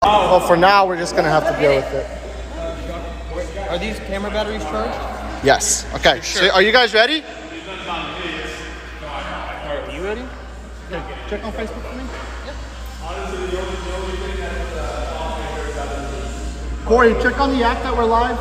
Well, for now, we're just going to have to deal with it. Are these camera batteries charged? Yes. Okay. Sure. So are you guys ready? Are you ready? Yeah, check on Facebook for me. Yep. Corey, check on the app that we're live.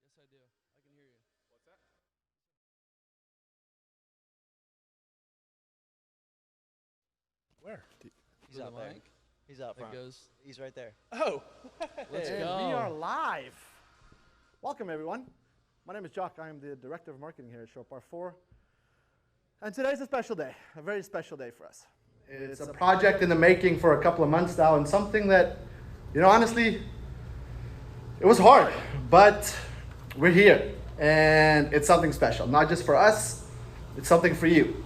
Yes, I do. I can hear you. What's that? Where? He's out there. He's out front. He's right there. Oh, Let's And go. we are live. Welcome, everyone. My name is Jock. I am the Director of Marketing here at Short Bar 4. And today's a special day, a very special day for us. It's a project in the making for a couple of months now, and something that, honestly, it was hard, but we're here. And it's something special, not just for us, it's something for you.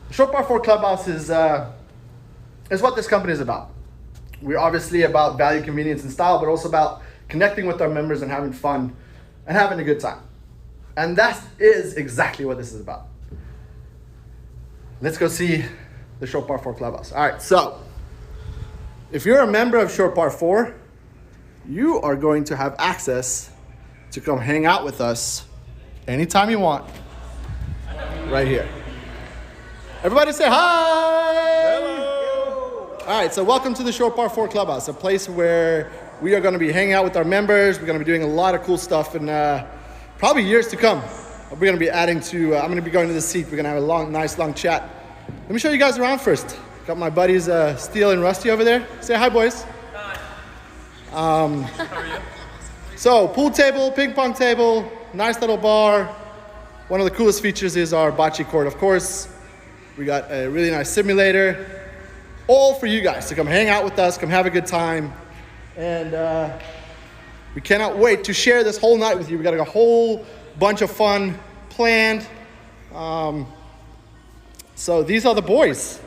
The Short Bar 4 Clubhouse is what this company is about. We're obviously about value, convenience, and style, but also about connecting with our members and having fun and having a good time. And that is exactly what this is about. Let's go see the Short Bar 4 Clubhouse. All right, so if you're a member of Short Bar 4, you are going to have access to come hang out with us anytime you want, right here. Everybody say hi! hello. All right, so welcome to the Short Bar 4 Clubhouse, a place where we are going to be hanging out with our members. We're going to be doing a lot of cool stuff in probably years to come. We're going to be adding to, I'm going to be going to the seat. We're going to have a nice long chat. Let me show you guys around first. Got my buddies Steele and Rusty over there. Say hi, boys. Hi. How are you? So, pool table, ping pong table, nice little bar. One of the coolest features is our bocce court, of course. We got a really nice simulator. All for you guys to come hang out with us, come have a good time. And we cannot wait to share this whole night with you. We got a whole bunch of fun planned. So these are the boys.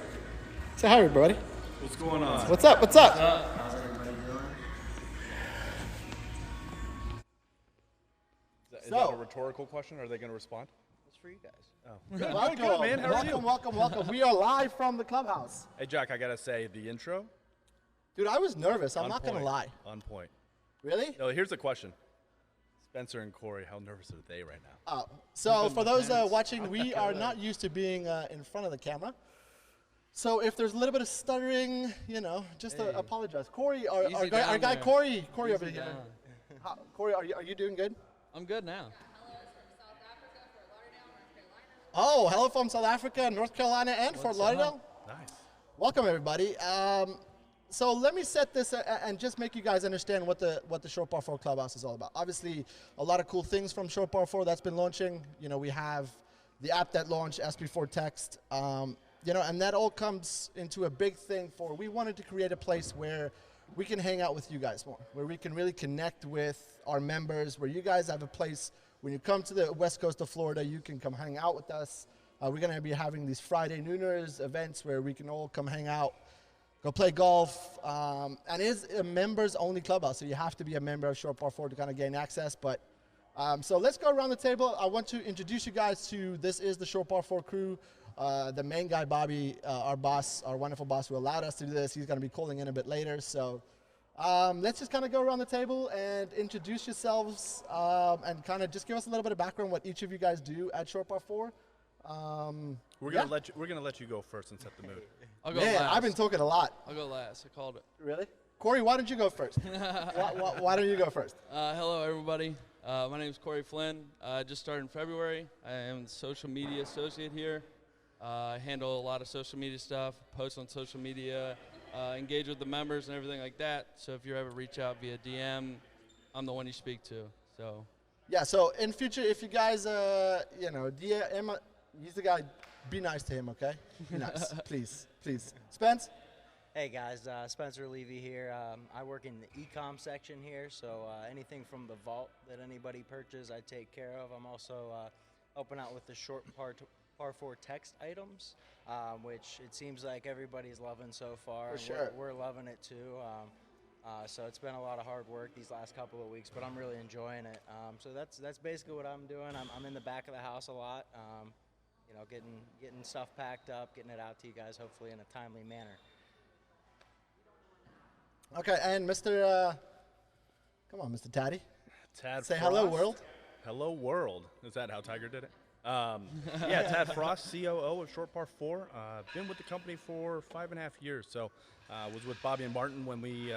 Say hi, everybody. What's going on? What's up? What's up? How's everybody doing? Is that a rhetorical question? Are they going to respond? It's for you guys. Oh. Welcome, man. How are you? welcome. We are live from the clubhouse. Hey, Jack, I got to say, the intro, Dude, I was nervous. I'm on not going to point. lie. On point. Really? No, here's the question. Spencer and Corey, how nervous are they right now? So for those watching, we are not used to being in front of the camera. So if there's a little bit of stuttering, just apologize. Corey, our guy Corey over here. Corey, are you doing good? I'm good now. Oh, hello from South Africa, North Carolina, and Fort Lauderdale. Nice. Welcome, everybody. So let me set this and just make you guys understand what the Short Bar 4 Clubhouse is all about. Obviously, a lot of cool things from Short Bar 4 that's been launching. We have the app that launched, SP4 Text, and that all comes into a big thing for, we wanted to create a place where we can hang out with you guys more, where we can really connect with our members, where you guys have a place, when you come to the west coast of Florida, you can come hang out with us. We're going to be having these Friday Nooners events where we can all come hang out. go play golf, and it is a members-only clubhouse, so you have to be a member of Short Par 4 to kind of gain access. But so let's go around the table. I want to introduce you guys to, this is the Short Par 4 crew. The main guy, Bobby, our boss, our wonderful boss who allowed us to do this, he's going to be calling in a bit later. So let's just kind of go around the table and introduce yourselves and kind of just give us a little bit of background what each of you guys do at Short Par 4. We're gonna let you go first and set the mood. I'll go Man, last. I've been talking a lot. I'll go last. I called it. Really? Corey, why don't you go first? why don't you go first? Hello, everybody. My name is Corey Flynn. I just started in February. I am the social media associate here. I handle a lot of social media stuff, post on social media, engage with the members and everything like that. So if you ever reach out via DM, I'm the one you speak to. So. Yeah, so in future, if you guys, DM, he's the guy, be nice to him, okay? Be nice, please. Spence? Hey guys, Spencer Levy here. I work in the e-com section here, so anything from the vault that anybody purchases, I take care of. I'm also helping out with the Short Par 4 text items, which it seems like everybody's loving so far. For and sure. We're loving it too. So it's been a lot of hard work these last couple of weeks, but I'm really enjoying it. So that's basically what I'm doing. I'm in the back of the house a lot, getting stuff packed up, getting it out to you guys, hopefully in a timely manner. Okay, and Mr. Come on, Mr. Taddy. Tad Say Frost. hello, world. Hello, world. Is that how Tiger did it? Yeah, Tad Frost, COO of Short Par 4. Been with the company for 5.5 years. So was with Bobby and Martin when we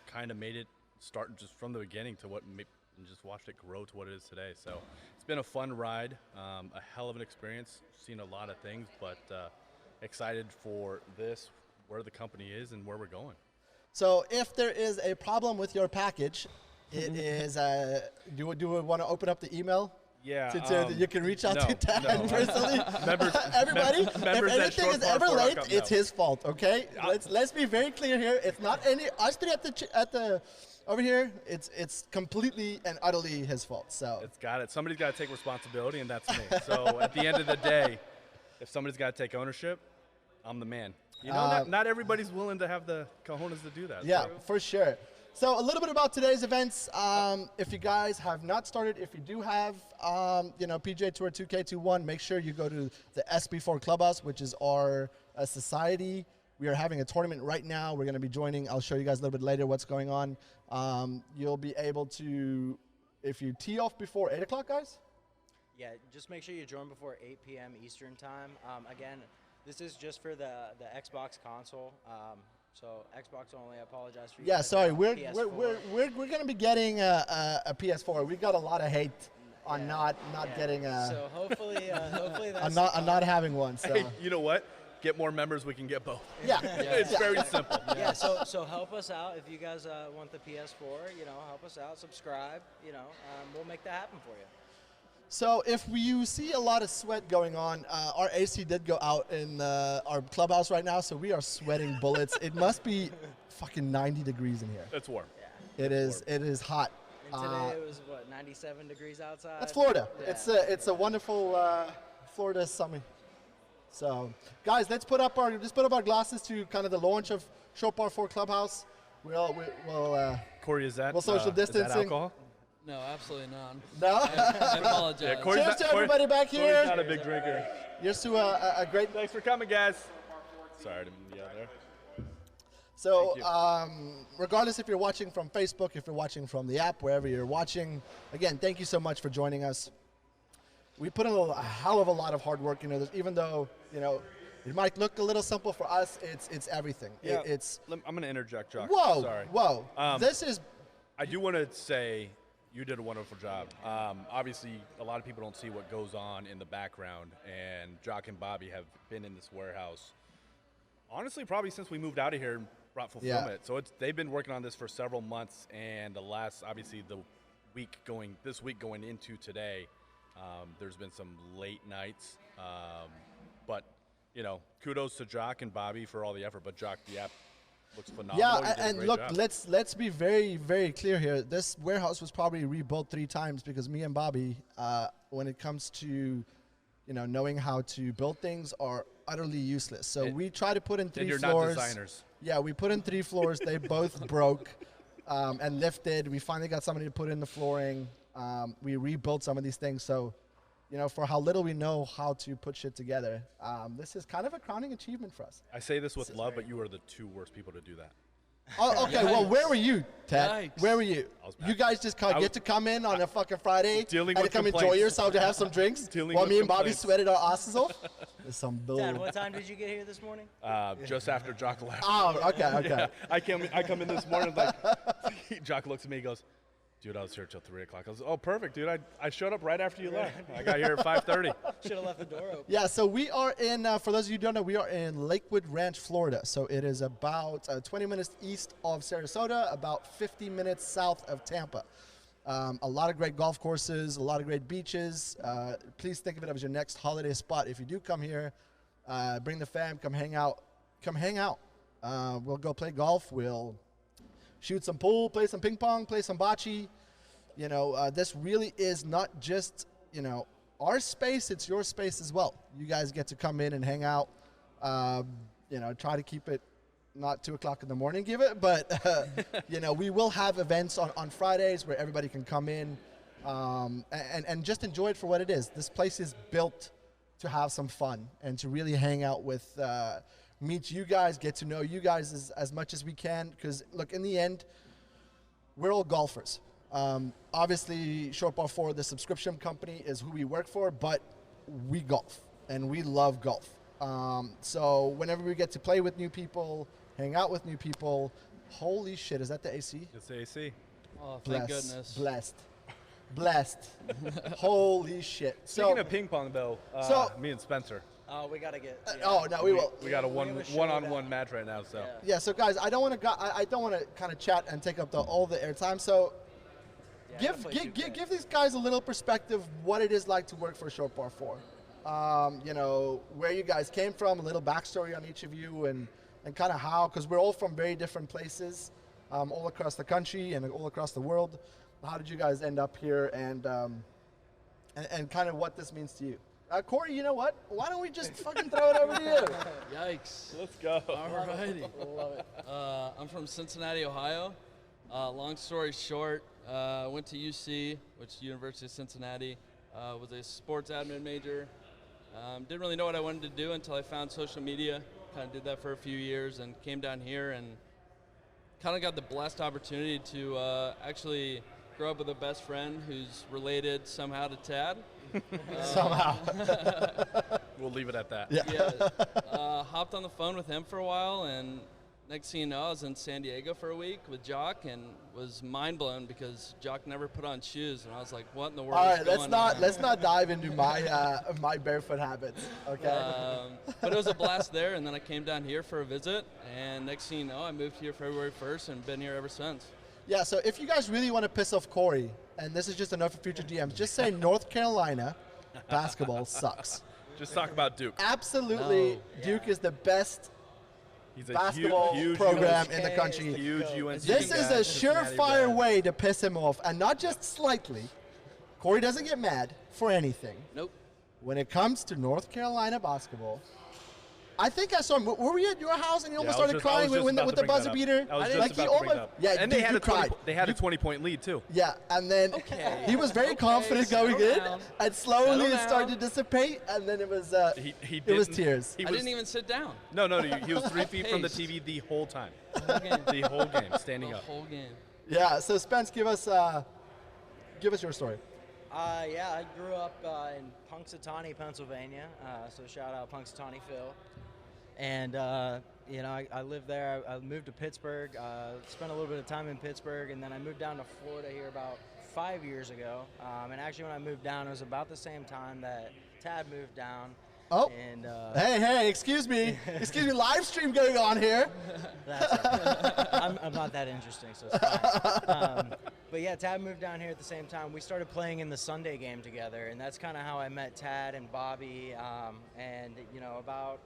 kind of made it start just from the beginning to and just watched it grow to what it is today. So it's been a fun ride, a hell of an experience. Seen a lot of things, but excited for this, where the company is and where we're going. So if there is a problem with your package, it is, do we want to open up the email? Yeah. You can reach out no, to Tad no. personally. members Everybody, if at anything is ever late, shortpar4.com, it's no. his fault. Okay, let's be very clear here. It's not any us three at the over here. It's completely and utterly his fault. So It's got it. Somebody's got to take responsibility, and that's me. So at the end of the day, if somebody's got to take ownership, I'm the man. You know, not everybody's willing to have the cojones to do that. yeah, So. for sure. So a little bit about today's events. If you guys have not started, if you do have, PGA Tour 2K21, make sure you go to the SB4 Clubhouse, which is our society. We are having a tournament right now. We're going to be joining. I'll show you guys a little bit later what's going on. You'll be able to, if you tee off before 8 o'clock, guys. Yeah, just make sure you join before 8 p.m. Eastern time. Again, this is just for the Xbox console. So Xbox only. I apologize for you. Yeah, guys sorry. on We're PS4. going to be getting a PS4. We got a lot of hate on not getting So hopefully that's on not having one. So Hey, you know what? Get more members, we can get both. yeah. It's very simple. Yeah, so help us out if you guys want the PS4. Help us out. Subscribe. We'll make that happen for you. So if you see a lot of sweat going on, our AC did go out in our clubhouse right now, so we are sweating bullets. It must be fucking 90 degrees in here. It's warm. It is hot. And today it was 97 degrees outside. That's Florida. Yeah. It's a wonderful Florida summer. So guys, let's put up our glasses to kind of the launch of Short Par 4 Clubhouse. We'll Corey, is that Well, social is that distancing. alcohol? No, absolutely none. no. I apologize. Yeah, Corey's Cheers to Corey- everybody back Corey's here. not a big drinker. Here's to a great. Thanks for coming, guys. Sorry to yell there. So, Thank regardless if you're watching from Facebook, if you're watching from the app, wherever you're watching, again, thank you so much for joining us. We put in a hell of a lot of hard work into this, even though, it might look a little simple for us, it's everything. Yeah, It's, I'm going to interject, Jock. whoa, Sorry. whoa. This is, I do want to say you did a wonderful job. Obviously, a lot of people don't see what goes on in the background, and Jock and Bobby have been in this warehouse, honestly, probably since we moved out of here and brought fulfillment. So they've been working on this for several months, and this week going into today, there's been some late nights, but kudos to Jock and Bobby for all the effort. But Jock, the app looks phenomenal. You did a and great look, job. let's be very, very clear here. This warehouse was probably rebuilt 3 times because me and Bobby, when it comes to, knowing how to build things, are utterly useless. So And- we try to put in 3 And you're floors. not designers. Yeah, we put in 3 floors. They both broke and lifted. We finally got somebody to put in the flooring. We rebuilt some of these things. So, you know, for how little we know how to put shit together, this is kind of a crowning achievement for us. I say this with love, but you are the 2 worst people to do that. Oh, okay. Well, where were you, Ted? Yikes. Where were you? I was You back. guys just get to come in on a fucking Friday Dealing and with come enjoy complaints. yourself to have some drinks Dealing while with me and Bobby complaints. sweated our asses off. There's some bull. Dad, what time did you get here this morning? Just after Jock left. Oh, okay. Yeah, I come in this morning like Jock looks at me and goes, dude, I was here till 3 o'clock. I was, oh, perfect, dude. I showed up right after you left. I got here at 5:30. Should have left the door open. Yeah, so we are in, for those of you who don't know, we are in Lakewood Ranch, Florida. So it is about 20 minutes east of Sarasota, about 50 minutes south of Tampa. A lot of great golf courses, a lot of great beaches. Please think of it as your next holiday spot. If you do come here, bring the fam, come hang out. We'll go play golf. We'll shoot some pool, play some ping pong, play some bocce. You know, this really is not just, you know, our space, it's your space as well. You guys get to come in and hang out. You know, try to keep it not 2 o'clock in the morning, give it, but, you know, we will have events on Fridays where everybody can come in and just enjoy it for what it is. This place is built to have some fun and to really hang out with, meet you guys, get to know you guys as much as we can. Because, look, in the end, we're all golfers. Obviously, Short Ball 4, the subscription company, is who we work for, but we golf, and we love golf. So whenever we get to play with new people, hang out with new people, holy shit, is that the AC? It's the AC. Oh, thank goodness. Blessed. Holy shit. Speaking of ping pong, though, me and Spencer, Oh, we gotta get. oh, no, we will. we got a We have a one-on-one showdown. match right now. So Yeah, so guys, I don't want to kind of chat and take up all the airtime. So Yeah, I gotta play 2K. give these guys a little perspective what it is like to work for Short Bar 4. You know, where you guys came from, a little backstory on each of you, and kind of how, because we're all from very different places, all across the country and all across the world. How did you guys end up here, and kind of what this means to you? Corey, you know what? Why don't we just fucking throw it over to you? Yikes. let's go. Alrighty. I'm from Cincinnati, Ohio. Long story short, went to UC, which is University of Cincinnati. Was a sports admin major. Didn't really know what I wanted to do until I found social media. Kind of did that for a few years and came down here and kind of got the blessed opportunity to actually grow up with a best friend who's related somehow to Tad. Somehow. We'll leave it at that. Yeah. Hopped on the phone with him for a while, and next thing you know, I was in San Diego for a week with Jock, and was mind blown because Jock never put on shoes, and I was like, "What in the world?" All is right, going let's on? not dive into my barefoot habits. Okay. But it was a blast there, and then I came down here for a visit, and next thing you know, I moved here February 1st and been here ever since. Yeah, so if you guys really want to piss off Corey, and this is just a note for future DMs, just say North Carolina basketball sucks. Just talk about Duke. Absolutely, No. Duke is the best He's a basketball huge program UNC in the country. Huge UNC. This is guy, a Cincinnati surefire guy. way to piss him off, and not just slightly. Corey doesn't get mad for anything. Nope. When it comes to North Carolina basketball, I think I saw him. Were we at your house and he almost started crying with the buzzer beater? I was just Like about he to bring almost, that up. yeah, and dude, they had you a 20, cried. they had a 20-point lead too. Yeah, and then Okay. he was very confident settle going in, down. and slowly Settle it started down. to dissipate, and then it was He it was didn't- tears. He I was, didn't even sit down. No, he was 3 feet from the Paced. TV the whole time. The whole game. The whole game, standing The up. whole game. Yeah, so Spence, give us your story. Yeah, I grew up in Punxsutawney, Pennsylvania. So shout out Punxsutawney Phil. And you know, I lived there. I moved to Pittsburgh. Spent a little bit of time in Pittsburgh, and then I moved down to Florida here about 5 years ago. And actually, when I moved down, it was about the same time that Tad moved down. Oh, And hey, excuse me, live stream going on here. that's right. I'm not that interesting, so it's fine. But yeah, Tad moved down here at the same time. We started playing in the Sunday game together, and that's kind of how I met Tad and Bobby. And you know, about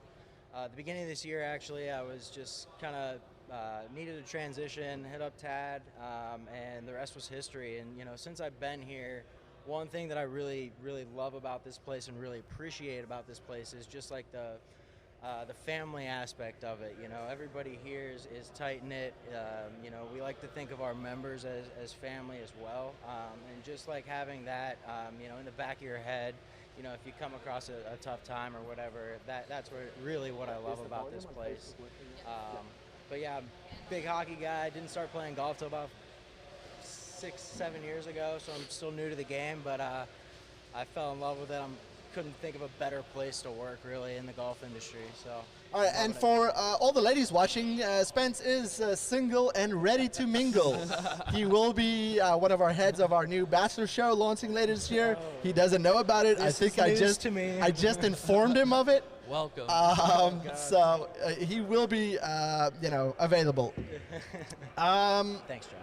the beginning of this year, actually, I was just kind of needed a transition, hit up Tad, and the rest was history. And you know, since I've been here, one thing that I really, really love about this place and really appreciate about this place is just like the the family aspect of it. You know, everybody here is tight-knit. You know, we like to think of our members as family as well. And just like having that, you know, in the back of your head, you know, if you come across a tough time or whatever, that's really what I love about this place. But yeah, big hockey guy. Didn't start playing golf till about 6-7 years ago, so I'm still new to the game, but I fell in love with it. Couldn't think of a better place to work, really, in the golf industry. So. All right, and for all the ladies watching, Spence is single and ready to mingle. He will be one of our heads of our new Bachelor show launching later this year. He doesn't know about it. I think I just informed him of it. Welcome. So he will be, you know, available. Thanks, John.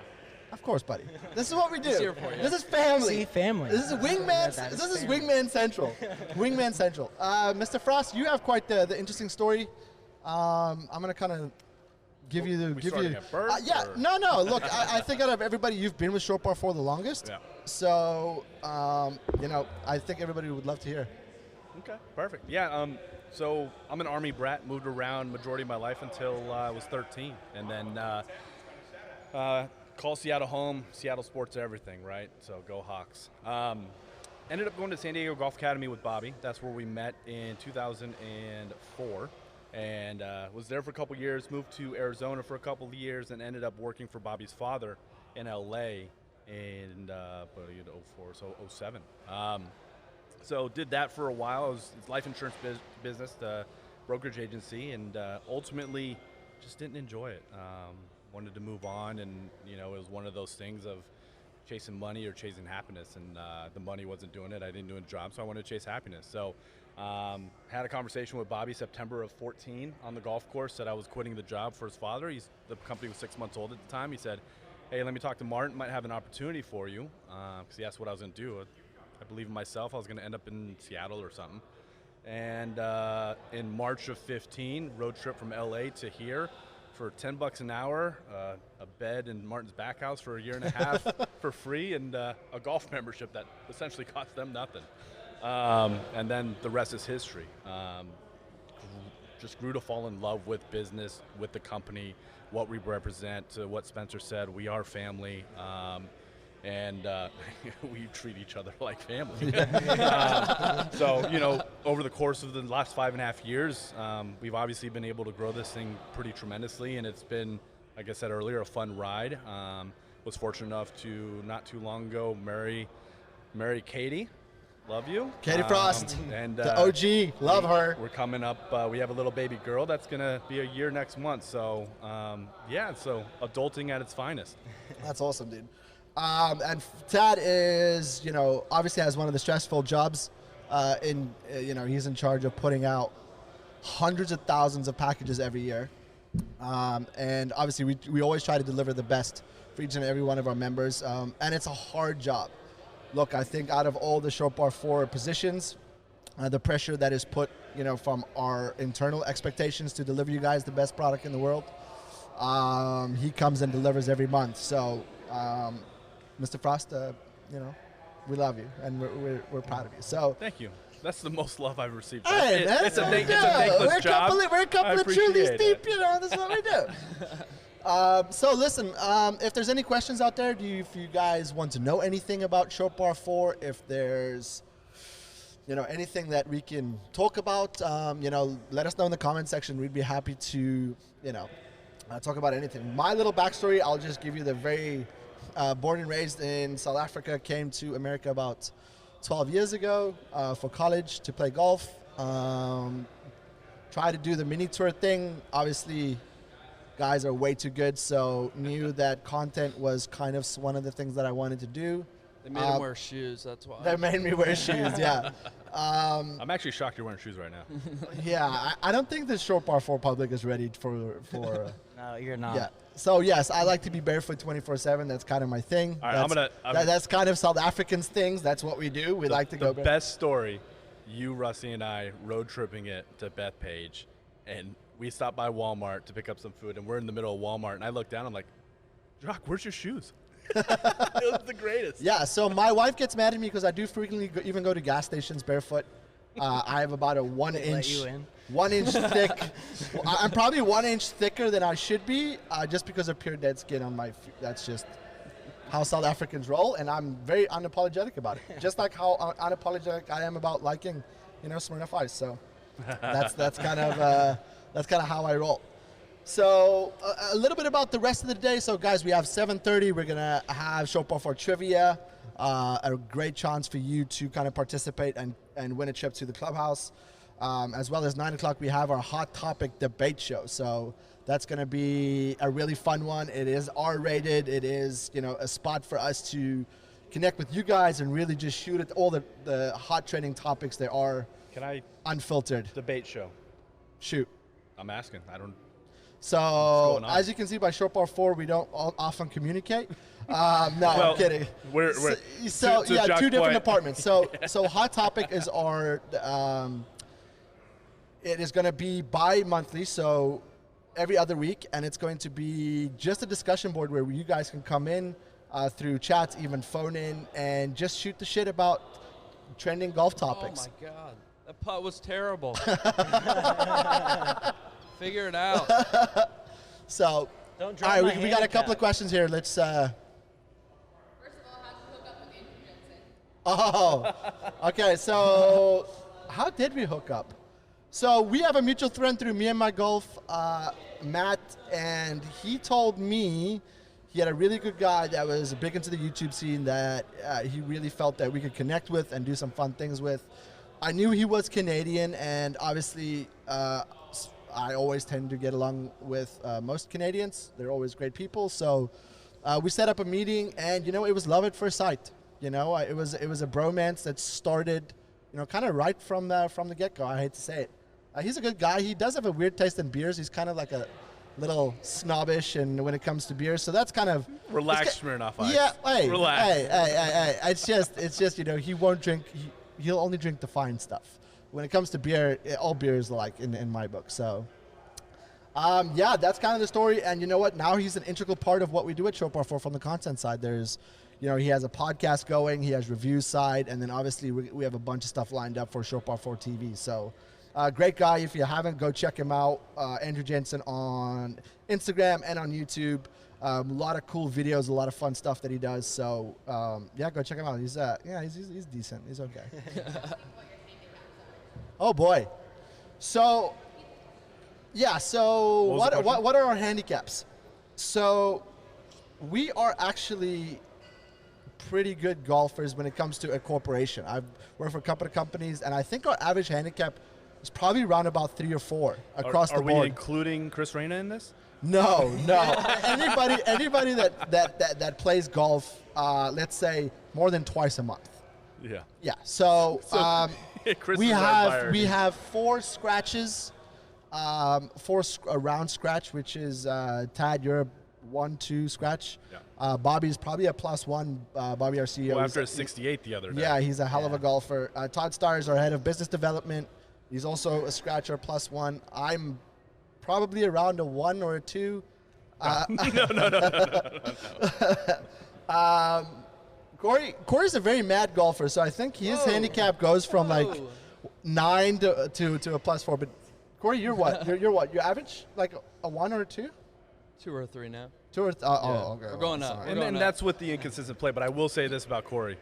Of course, buddy. This is what we do. Here for you. This is family. See, family. This is Wingman. This is Wingman Central. Wingman Central. Mr. Frost, you have quite the interesting story. I'm gonna kind of give you. Yeah. Or? No. Look, I think out of everybody, you've been with Short Bar for the longest. Yeah. So, you know, I think everybody would love to hear. Okay. Perfect. Yeah. So I'm an Army brat. Moved around majority of my life until I was 13, and then. Call Seattle home. Seattle sports everything, right? So go Hawks. Ended up going to San Diego Golf Academy with Bobby. That's where we met in 2004. And was there for a couple years, moved to Arizona for a couple of years, and ended up working for Bobby's father in LA in 04, so 07. So did that for a while. It was life insurance business, the brokerage agency, and ultimately just didn't enjoy it. Wanted to move on, and you know, it was one of those things of chasing money or chasing happiness, and the money wasn't doing it. I didn't do a job, so I wanted to chase happiness. So had a conversation with Bobby September of 14 on the golf course, said I was quitting the job for his father. The company was 6 months old at the time. He said, hey, let me talk to Martin, might have an opportunity for you, because he asked what I was going to do. I believe in myself. I was going to end up in Seattle or something. And in March of 15, road trip from LA to here, for $10 an hour, a bed in Martin's back house for a year and a half for free, and a golf membership that essentially cost them nothing. And then the rest is history. Just grew to fall in love with business, with the company, what we represent, to what Spencer said, we are family. And we treat each other like family. So, you know, over the course of the last 5.5 years, we've obviously been able to grow this thing pretty tremendously, and it's been, like I said earlier, a fun ride. Was fortunate enough to, not too long ago, marry Katie. Love you. Katie Frost, and the OG, love her. We're coming up, we have a little baby girl that's gonna be a year next month. So, yeah, so adulting at its finest. That's awesome, dude. And Tad is, you know, obviously has one of the stressful jobs. You know, he's in charge of putting out hundreds of thousands of packages every year. And obviously we always try to deliver the best for each and every one of our members. And it's a hard job. Look, I think out of all the Short Bar 4 positions, the pressure that is put, you know, from our internal expectations to deliver you guys the best product in the world, he comes and delivers every month. So, Mr. Frost, you know, we love you, and we're proud of you. So thank you. That's the most love I've received. Hey, it's a thankless job. We're a couple of Trulies deep, you know. That's what we do. So listen, if there's any questions out there, if you guys want to know anything about Short Bar 4, if there's, you know, anything that we can talk about, you know, let us know in the comment section. We'd be happy to, you know, talk about anything. My little backstory, I'll just give you the very born and raised in South Africa, came to America about 12 years ago for college to play golf. Tried to do the mini tour thing. Obviously, guys are way too good, so knew that content was kind of one of the things that I wanted to do. They made him wear shoes, that's why. They made me wear shoes, yeah. I'm actually shocked you're wearing shoes right now. Yeah, I don't think the Short Bar 4 public is ready for No, you're not. Yeah. So yes, I like to be barefoot 24/7. That's kind of my thing. All right, that's kind of South Africans things. That's what we do. We like to go. The best story, you, Rusty, and I road tripping it to Bethpage, and we stopped by Walmart to pick up some food, and we're in the middle of Walmart, and I look down, I'm like, Jock, where's your shoes? It was the greatest. Yeah. So my wife gets mad at me because I do frequently even go to gas stations barefoot. I have about a 1 inch. Let you in? 1 inch thick. I'm probably 1 inch thicker than I should be, just because of pure dead skin on my feet. That's just how South Africans roll, and I'm very unapologetic about it. Just like how unapologetic I am about liking, Smirnoff Ice. So that's kind of how I roll. So a little bit about the rest of the day. So guys, we have 7:30. We're gonna have Short Bar 4 trivia. A great chance for you to kind of participate and win a trip to the Clubhouse. As well as 9 o'clock, we have our hot topic debate show. So that's going to be a really fun one. It is R-rated. It is, a spot for us to connect with you guys and really just shoot at all the hot trending topics there are. Can I unfiltered debate show? Shoot. I'm asking. I don't. So as you can see by Short Bar 4, we don't often communicate. I'm kidding. We're two different departments. So hot topic is our. It is going to be bi-monthly, so every other week, and it's going to be just a discussion board where you guys can come in through chats, even phone in, and just shoot the shit about trending golf topics. Oh my God, that putt was terrible. Figure it out. So, Don't all drop right, my we got a couple handicap. of questions here. Let's. First of all, how'd you hook up with Andrew Jensen? Oh, okay. So, how did we hook up? So we have a mutual friend through Me and My Golf, Matt, and he told me he had a really good guy that was big into the YouTube scene that he really felt that we could connect with and do some fun things with. I knew he was Canadian, and obviously I always tend to get along with most Canadians. They're always great people. So we set up a meeting, and it was love at first sight. It was a bromance that started, kind of right from the get-go. I hate to say it. He's a good guy. He does have a weird taste in beers. He's kind of like a little snobbish, and when it comes to beers, so that's kind of relax, Smirnoff Ice. Yeah, hey, relax. Hey. It's just he won't drink. He'll only drink the fine stuff. When it comes to beer, all beer is like in my book. So, that's kind of the story. And you know what? Now he's an integral part of what we do at Short Bar 4 from the content side. There's, he has a podcast going. He has reviews side, and then obviously we have a bunch of stuff lined up for Short Bar 4 TV. So. Great guy. If you haven't, go check him out. Andrew Jensen on Instagram and on YouTube. A lot of cool videos, a lot of fun stuff that he does. So go check him out. He's decent. He's okay. Oh boy. So what are our handicaps? So we are actually pretty good golfers when it comes to a corporation. I've worked for a couple of companies, and I think our average handicap is probably around about 3 or 4 across the board. Are we including Chris Reyna in this? No. Anybody that plays golf, let's say more than twice a month. Yeah. Yeah. So Chris we is have 4 scratches, 4 round scratch, which is Tad, you're a 1-2 scratch. Yeah. Bobby's probably a +1. Bobby, our CEO. Well, after a 68 the other day. Yeah, he's a hell of a golfer. Todd Starr is our head of business development. He's also a scratcher +1. I'm probably around a 1 or a 2. No. Corey's a very mad golfer, so I think his handicap goes from like 9 to a +4. But Corey, you're what? You're what? You're average like a 1 or a 2? 2 or 3 now. 2 or 3? Okay. We're going up. And that's with the inconsistent play. But I will say this about Corey.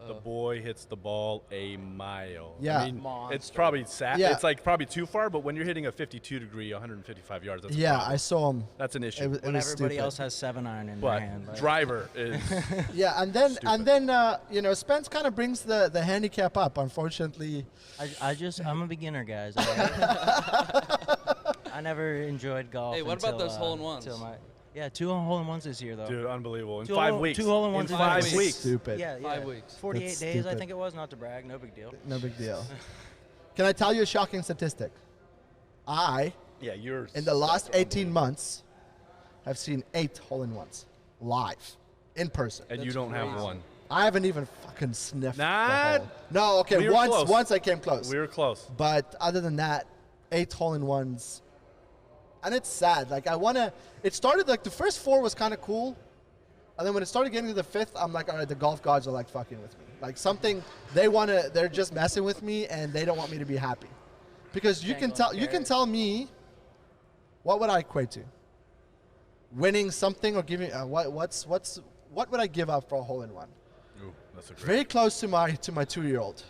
The boy hits the ball a mile. Yeah. I mean, Monster. it's probably sad. Yeah. It's like probably too far, but when you're hitting a 52-degree, 155 yards, that's a Yeah, problem. I saw him. That's an issue. It When was everybody stupid. else has 7-iron in their But hand. Like, driver is Yeah, and then Spence kind of brings the handicap up. Unfortunately, I'm a beginner, guys. I never enjoyed golf. Hey, what about until, those hole-in-ones? 2 hole-in-ones this year, though. dude, unbelievable. In 2 5 hole- weeks. 2 hole-in-ones in in 5 5 weeks. stupid. Yeah, 5 weeks. 48 That's days, I stupid. think it was. Not to brag, no big deal. No big deal. Can I tell you a shocking statistic? I, Yeah, you're in the last 18 months, have seen 8 hole-in-ones live, in person. and you don't have one. I haven't even fucking sniffed Not- the hole. No, okay, We were close. once I came close. We were close. But other than that, 8 hole-in-ones. And it's sad. Like, it started, like, the first 4 was kind of cool. And then when it started getting to the 5th, I'm like, all right, the golf gods are, like, fucking with me. Like, they're just messing with me, and they don't want me to be happy. Because you can tell me, what would I equate to? Winning something or giving what would I give up for a hole in one? Ooh, that's a great. Very close to my 2-year-old.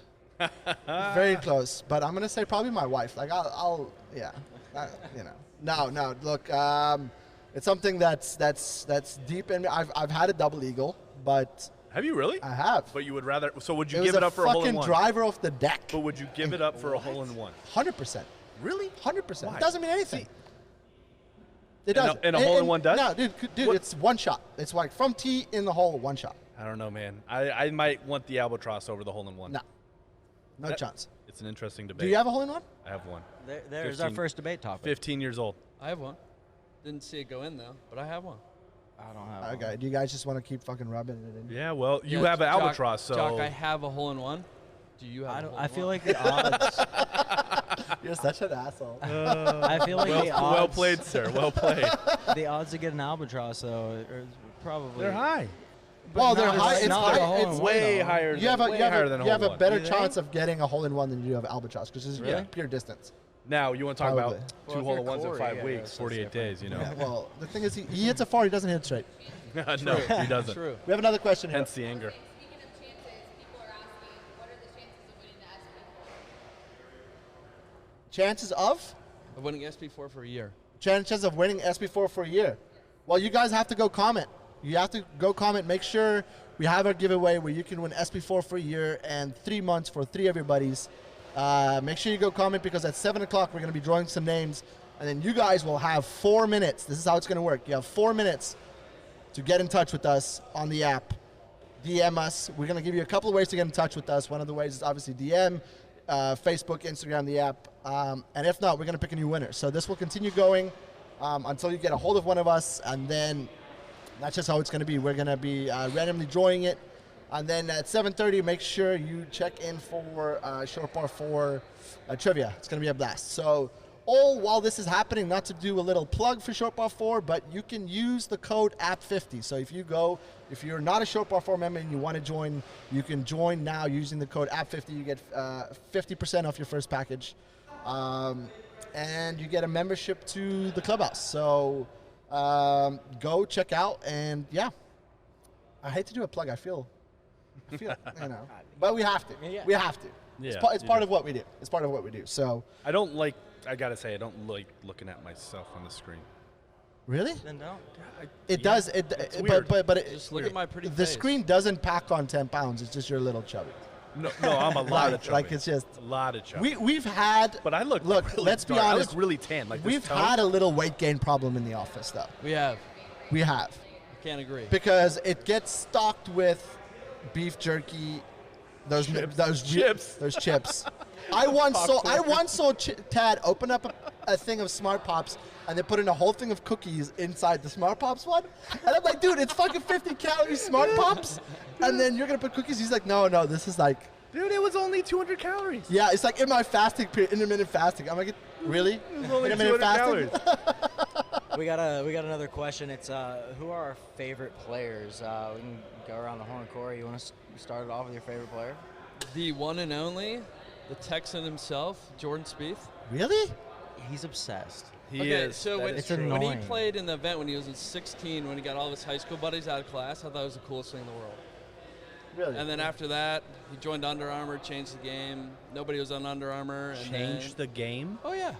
Very close, but I'm gonna say probably my wife. Like I'll No, look, it's something that's deep in me. I've had a double eagle, but Have you really? I have. But you would rather. So would you It give was it up for a hole in fucking one? driver off the deck. But would you give it up for a hole in one? 100%. Really? 100%. Why? It doesn't mean anything. And It doesn't. and a hole in one does? No, dude, What? it's one shot. It's like from tee in the hole, one shot. I don't know, man. I might want the albatross over the hole in one. No. No That- chance. It's an interesting debate. Do you have a hole in one? I have one. There's our 15 first debate topic. 15 years old. I have one. Didn't see it go in though, but I have one. I don't have Okay. Do you guys just want to keep fucking rubbing it in? Yeah, well, you Yeah, have an Jock- albatross, so. Jock, I have a hole in one. Do you have? I a don't. hole I in feel one? like the odds. You're such an asshole. I feel like the odds. well played, sir. Well played. The odds to get an albatross though are probably. They're high. Well, they're not- high. it's It's not a high. hole in It's one, way though. higher. You have way higher than a you have hole a in better one. chance of getting a hole in one than you do of albatross because it's Really? pure distance. Now you want to talk Probably. about Well, two if hole you're in ones in Corey, 5 yeah, weeks, that's 48 different. days. You know. Yeah, well, the thing is, he hits it far. He doesn't hit it straight. No, he doesn't. True. We have another question here. Hence the anger. Speaking of chances, people are asking, what are the chances of winning the SB4? Chances of? Of winning SB4 for a year. Chances of winning SB4 for a year. Well, you guys have to go comment. You have to go comment. Make sure we have a giveaway where you can win SB4 for a year and 3 months for 3 everybody's. Make sure you go comment because at 7 o'clock we're going to be drawing some names. And then you guys will have 4 minutes. This is how it's going to work. You have 4 minutes to get in touch with us on the app. DM us. We're going to give you a couple of ways to get in touch with us. One of the ways is obviously DM, Facebook, Instagram, the app. And if not, we're going to pick a new winner. So this will continue going until you get a hold of one of us. And then that's just how it's going to be. We're going to be randomly drawing it. And then at 7:30, make sure you check in for Short Par 4 trivia. It's going to be a blast. So all while this is happening, not to do a little plug for Short Par 4, but you can use the code APP50. So if you're not a Short Par 4 member and you want to join, you can join now using the code APP50. You get 50% off your first package. And you get a membership to the Clubhouse. So go check out. And yeah, I hate to do a plug. I feel, but we have to. Yeah. We have to. Yeah, It's you part do. of what we do. It's part of what we do. So I gotta say, I don't like looking at myself on the screen. really, Then don't. it Yeah, does. it's But weird. Just look at my pretty the face. screen doesn't pack on 10 pounds. It's just you're a little chubby. No, I'm a lot of chubby. Like it's just. a lot of chubby. We've had. But I look. Look, really let's be dark. honest. I look really tan. Like We've this tone. had a little weight gain problem in the office, though. We have. We have. Can't agree. Because it gets stocked with beef jerky, those Chips. those chips. I once saw Tad open up a thing of Smart Pops and they put in a whole thing of cookies inside the Smart Pops one, and I'm like, dude, it's fucking 50 calories Smart Pops, and then you're gonna put cookies. He's like, no, this is like, Dude, it was only 200 calories. yeah, it's like in my fasting period, intermittent fasting. I'm like, really? It was only Intermittent 200 fasting? calories. We got another question. It's who are our favorite players? We can go around the horn. Corey, you want to start it off with your favorite player? The one and only, the Texan himself, Jordan Spieth. Really? He's obsessed. He Okay, is. so That when, is It's true. when he annoying. played in the event when he was in 16, when he got all of his high school buddies out of class, I thought it was the coolest thing in the world. Really? And then after that, he joined Under Armour, changed the game. Nobody was on Under Armour. And Changed then, the game. Oh yeah.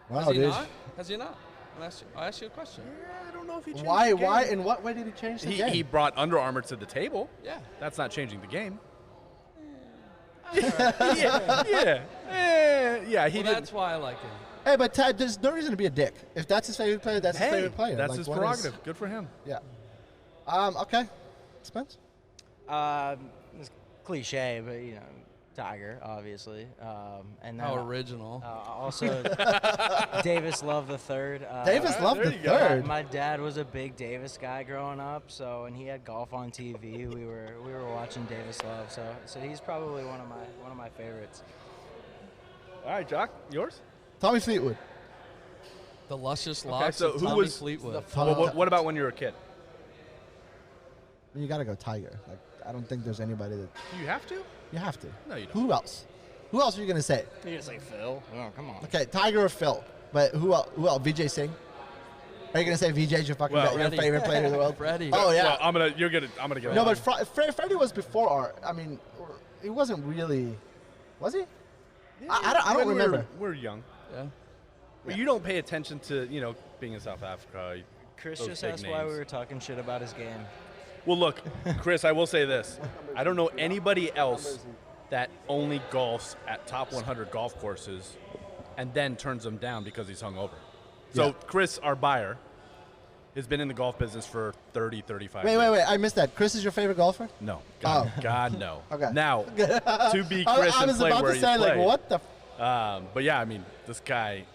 Wow, Has he dude. not? Has he not? I'll ask you a question. I don't know if he changed Why? the game. Why? In what way did he change the game? He brought Under Armour to the table. Yeah. That's not changing the game. Yeah. Yeah. He Well, did. that's why I like him. Hey, but Tad, there's no reason to be a dick. If that's his favorite player, that's his favorite player. That's Like, his what is- prerogative. Good for him. Yeah. Okay. Spence? It's cliche, but you know, Tiger, obviously. And then How original. also Davis Love the third. Davis Love there the you go. third. My dad was a big Davis guy growing up, so when he had golf on TV, we were watching Davis Love. So he's probably one of my favorites. All right, Jock, yours? Tommy Fleetwood. The luscious locks so of who Tommy was Fleetwood. What about when you were a kid? You got to go Tiger. Like, I don't think there's anybody that Do you have to? you have to. No, you don't. Who else? Who else are you gonna say? You're gonna say Phil? Oh, come on. Okay, Tiger or Phil? But who else? Vijay Singh? Are you gonna say Vijay's your fucking your Freddie. favorite player in the world? Freddie. Oh yeah. Well, I'm gonna get No, it. but Freddie was before our. I mean, he wasn't really. Was he? I don't remember. We're young. Yeah. But you don't pay attention to, being in South Africa. Chris those just big asked why names. we were talking shit about his game. Well, look, Chris, I will say this. I don't know anybody else that only golfs at top 100 golf courses and then turns them down because he's hungover. So Yeah. Chris, our buyer, has been in the golf business for 30, 35 Wait, years. I missed that. Chris is your favorite golfer? No. Oh. God, no. Okay. Now, to be Chris I and was play about where to he's say, like, played. what the? But yeah, I mean, this guy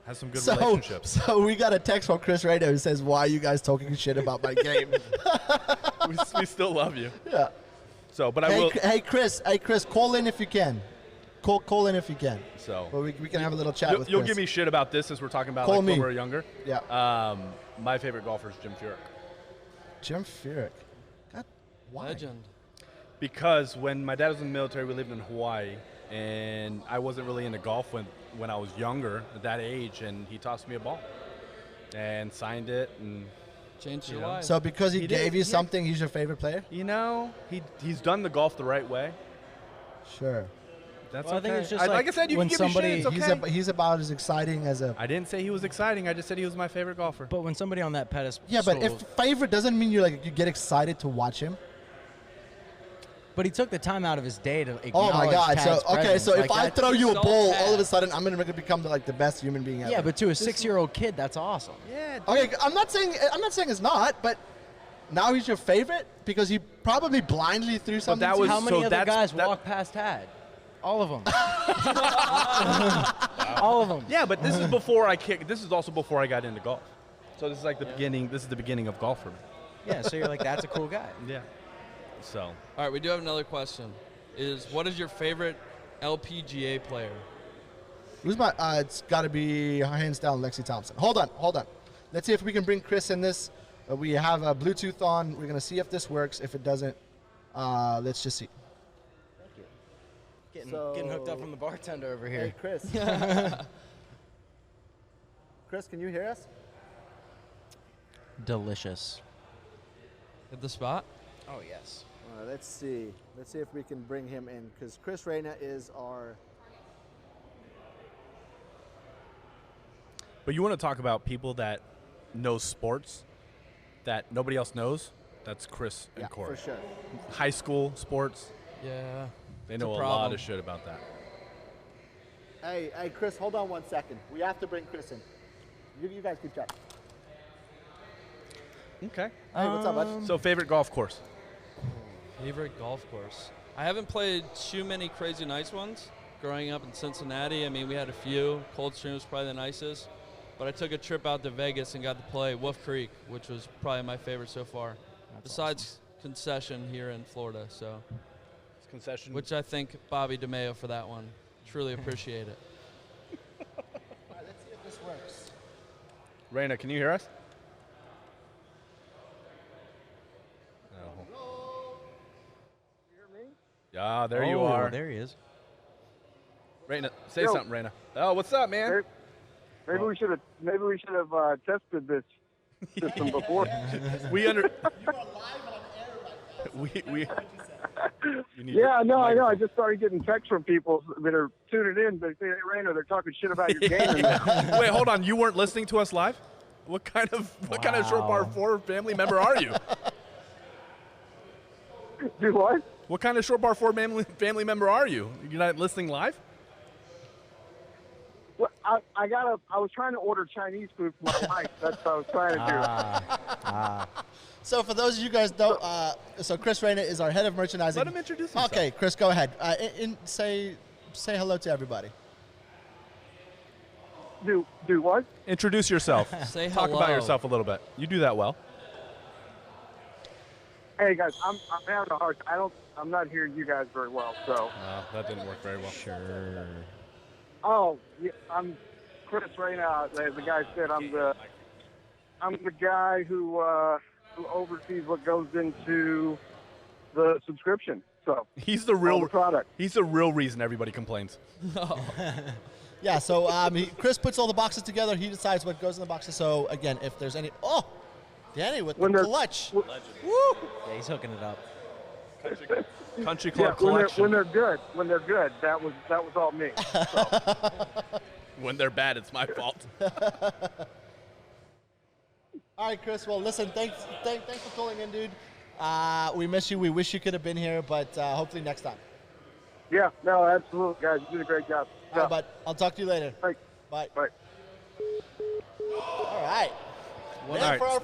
has some good relationships. So we got a text from Chris right now who says, "Why are you guys talking shit about my game?" we still love you. Yeah. So, but I Hey, will. hey, Chris, call in if you can. Call in if you can. So Well, we can have a little chat with you'll Chris. give me shit about this since we're talking about Call me. when we were younger. Yeah. My favorite golfer is Jim Furyk. Jim Furyk. God, why? Legend. Because when my dad was in the military, we lived in Hawaii, and I wasn't really into golf when I was younger, at that age, and he tossed me a ball and signed it, and Changed your know. life. So because he He gave did, you yeah. something, he's your favorite player? he's done the golf the right way. Sure. That's Well, I okay. think it's just like I said, you when can give me somebody- shit. It's okay. He's about as exciting as a. I didn't say he was exciting. I just said he was my favorite golfer. But when somebody on that pedestal. Yeah, but if favorite doesn't mean you get excited to watch him. But he took the time out of his day to Oh acknowledge my God! Tad's So okay, presence. so if Like, I that- throw you a so ball, bad. all of a sudden I'm gonna become the best human being ever. Yeah, but to a 6-year-old kid, that's awesome. yeah. Okay, I'm not saying it's not, but now he's your favorite because he probably blindly threw something. that to was- you? How many so other that's- guys that- walk past Tad? All of them. All of them. Yeah, but this is before I kick. This is also before I got into golf. So this is like the beginning. This is the beginning of golf for me. Yeah, so you're like, that's a cool guy. Yeah. So All right, we do have another question. What is your favorite LPGA player? Who's my? It's got to be hands down Lexi Thompson. Hold on. Let's see if we can bring Chris in this. We have a Bluetooth on. We're gonna see if this works. If it doesn't, let's just see. Getting hooked up from the bartender over here. Hey, Chris. Chris, can you hear us? Delicious. Hit the spot? Oh, yes. Let's see. Let's see if we can bring him in because Chris Reyna is our. But you want to talk about people that know sports that nobody else knows? That's Chris and Yeah, Corey. for sure. High school sports, Yeah. they It's a know a lot problem. of shit about that. Hey, Chris, hold on 1 second. We have to bring Chris in. You guys keep chatting. Okay. Hey, what's up, bud? So favorite golf course? Favorite golf course? I haven't played too many crazy nice ones. Growing up in Cincinnati, I mean, we had a few. Coldstream was probably the nicest. But I took a trip out to Vegas and got to play Wolf Creek, which was probably my favorite so far. Besides Concession here in Florida, so It's concession. which I think Bobby DeMeo for that one. Truly appreciate it. All right, let's see if this works. Raina, can you hear us? No. Yeah, there you are. There he is. Raina, say Yo. something, Raina. Oh, what's up, man? Maybe we should have tested this system before. We under. You are live on air right now. we. You need Yeah, the no, I know. I microphone. just started getting texts from people that are tuning in. They say, "Hey, Rainer, they're talking shit about your game." in there." Wait, hold on. You weren't listening to us live? What kind of short bar 4 family member are you? Do what? What kind of short bar 4 family member are you? You're not listening live? Well, I was trying to order Chinese food for my wife. That's what I was trying to do. So for those of you guys don't, so Chris Reyna is our head of merchandising. Let him introduce himself. Okay, Chris, go ahead. Say hello to everybody. Do what? Introduce yourself. Say Talk hello. about yourself a little bit. You do that well. Hey guys, I'm having a hard. I'm not hearing you guys very well. So. That didn't work very well. Sure. Oh, yeah, I'm Chris Reyna. As the guy said, I'm the guy who oversees what goes into the subscription. So He's the all real the product. He's the real reason everybody complains. Yeah, so Chris puts all the boxes together. He decides what goes in the boxes. So, again, if there's any... Oh, Danny with When the they're- clutch. w- Woo! Yeah, he's hooking it up. Country Yeah, Club collection. when they're good, that was all me. When they're bad, it's my fault. All right, Chris. Well, listen, thanks for calling in, dude. We miss you. We wish you could have been here, but hopefully next time. Yeah, no, absolutely, guys. You did a great job. All right, bud. I'll talk to you later. Thanks. Bye. Bye. All right. All Man, right. for our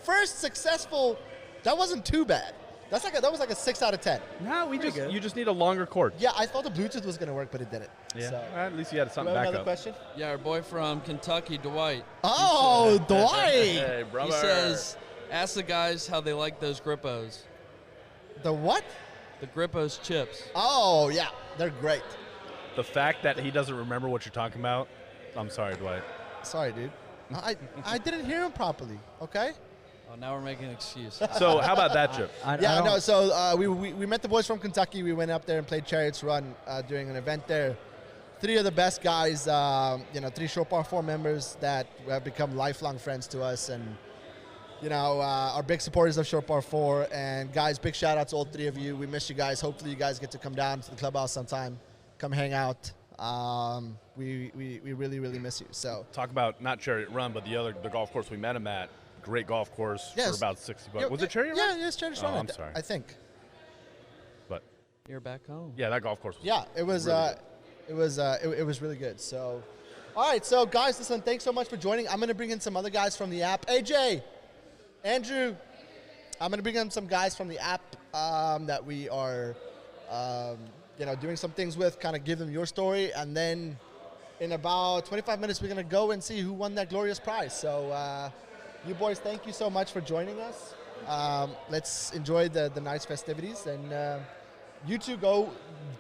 first successful, that wasn't too bad. That was like a 6 out of 10. No, you just need a longer cord. Yeah, I thought the Bluetooth was going to work, but it didn't. Yeah. So. At least you had Do something we have back another up. question? Yeah, our boy from Kentucky, Dwight. Oh, Dwight. Hey, brother. He says, ask the guys how they like those Grippos. The what? The Grippos chips. Oh, yeah. They're great. The fact that he doesn't remember what you're talking about, I'm sorry, Dwight. Sorry, dude. I didn't hear him properly, okay? Oh, now we're making an excuse. So how about that chip? Yeah, no, so we met the boys from Kentucky. We went up there and played Chariots Run during an event there. 3 of the best guys, 3 Short Par 4 members that have become lifelong friends to us and, are big supporters of Short Par 4. And, guys, big shout-out to all 3 of you. We miss you guys. Hopefully you guys get to come down to the clubhouse sometime. Come hang out. We really, really miss you. So Talk about not Chariot Run, but the golf course we met him at. Great golf course Yes. for about $60. Yeah, Was it Chariot Run? Yeah, it's Chariots Oh, Run. I'm sorry. I think. But You're back home. yeah, that golf course was Yeah, it was really it was really good. So, all right, so guys, listen, thanks so much for joining. I'm gonna bring in some other guys from the app. AJ, Andrew, I'm gonna bring in some guys from the app that we are, doing some things with. Kind of give them your story, and then in about 25 minutes, we're gonna go and see who won that glorious prize. So, you boys, thank you so much for joining us. Let's enjoy the night's festivities, and you two go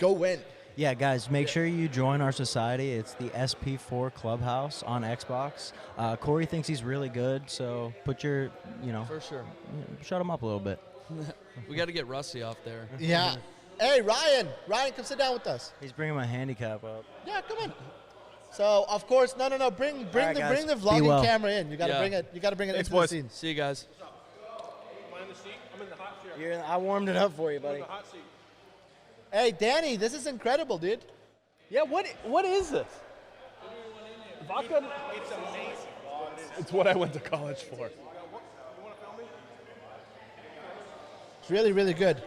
win. Yeah, guys, make sure you join our society. It's the SP4 Clubhouse on Xbox. Corey thinks he's really good, so put your, For sure. shut him up a little bit. We got to get Rusty off there. Yeah. Hey, Ryan, come sit down with us. He's bringing my handicap up. Yeah, come in. So of course, no, bring right, the guys. the Be vlogging well. camera in. You gotta Yeah. bring it. You gotta bring it Thanks, into the boys. scene. See you guys. I warmed it up for you, buddy. Hey, Danny, this is incredible, dude. Yeah, what is this? Vodka? It's amazing. It's what I went to college for. It's really, really good.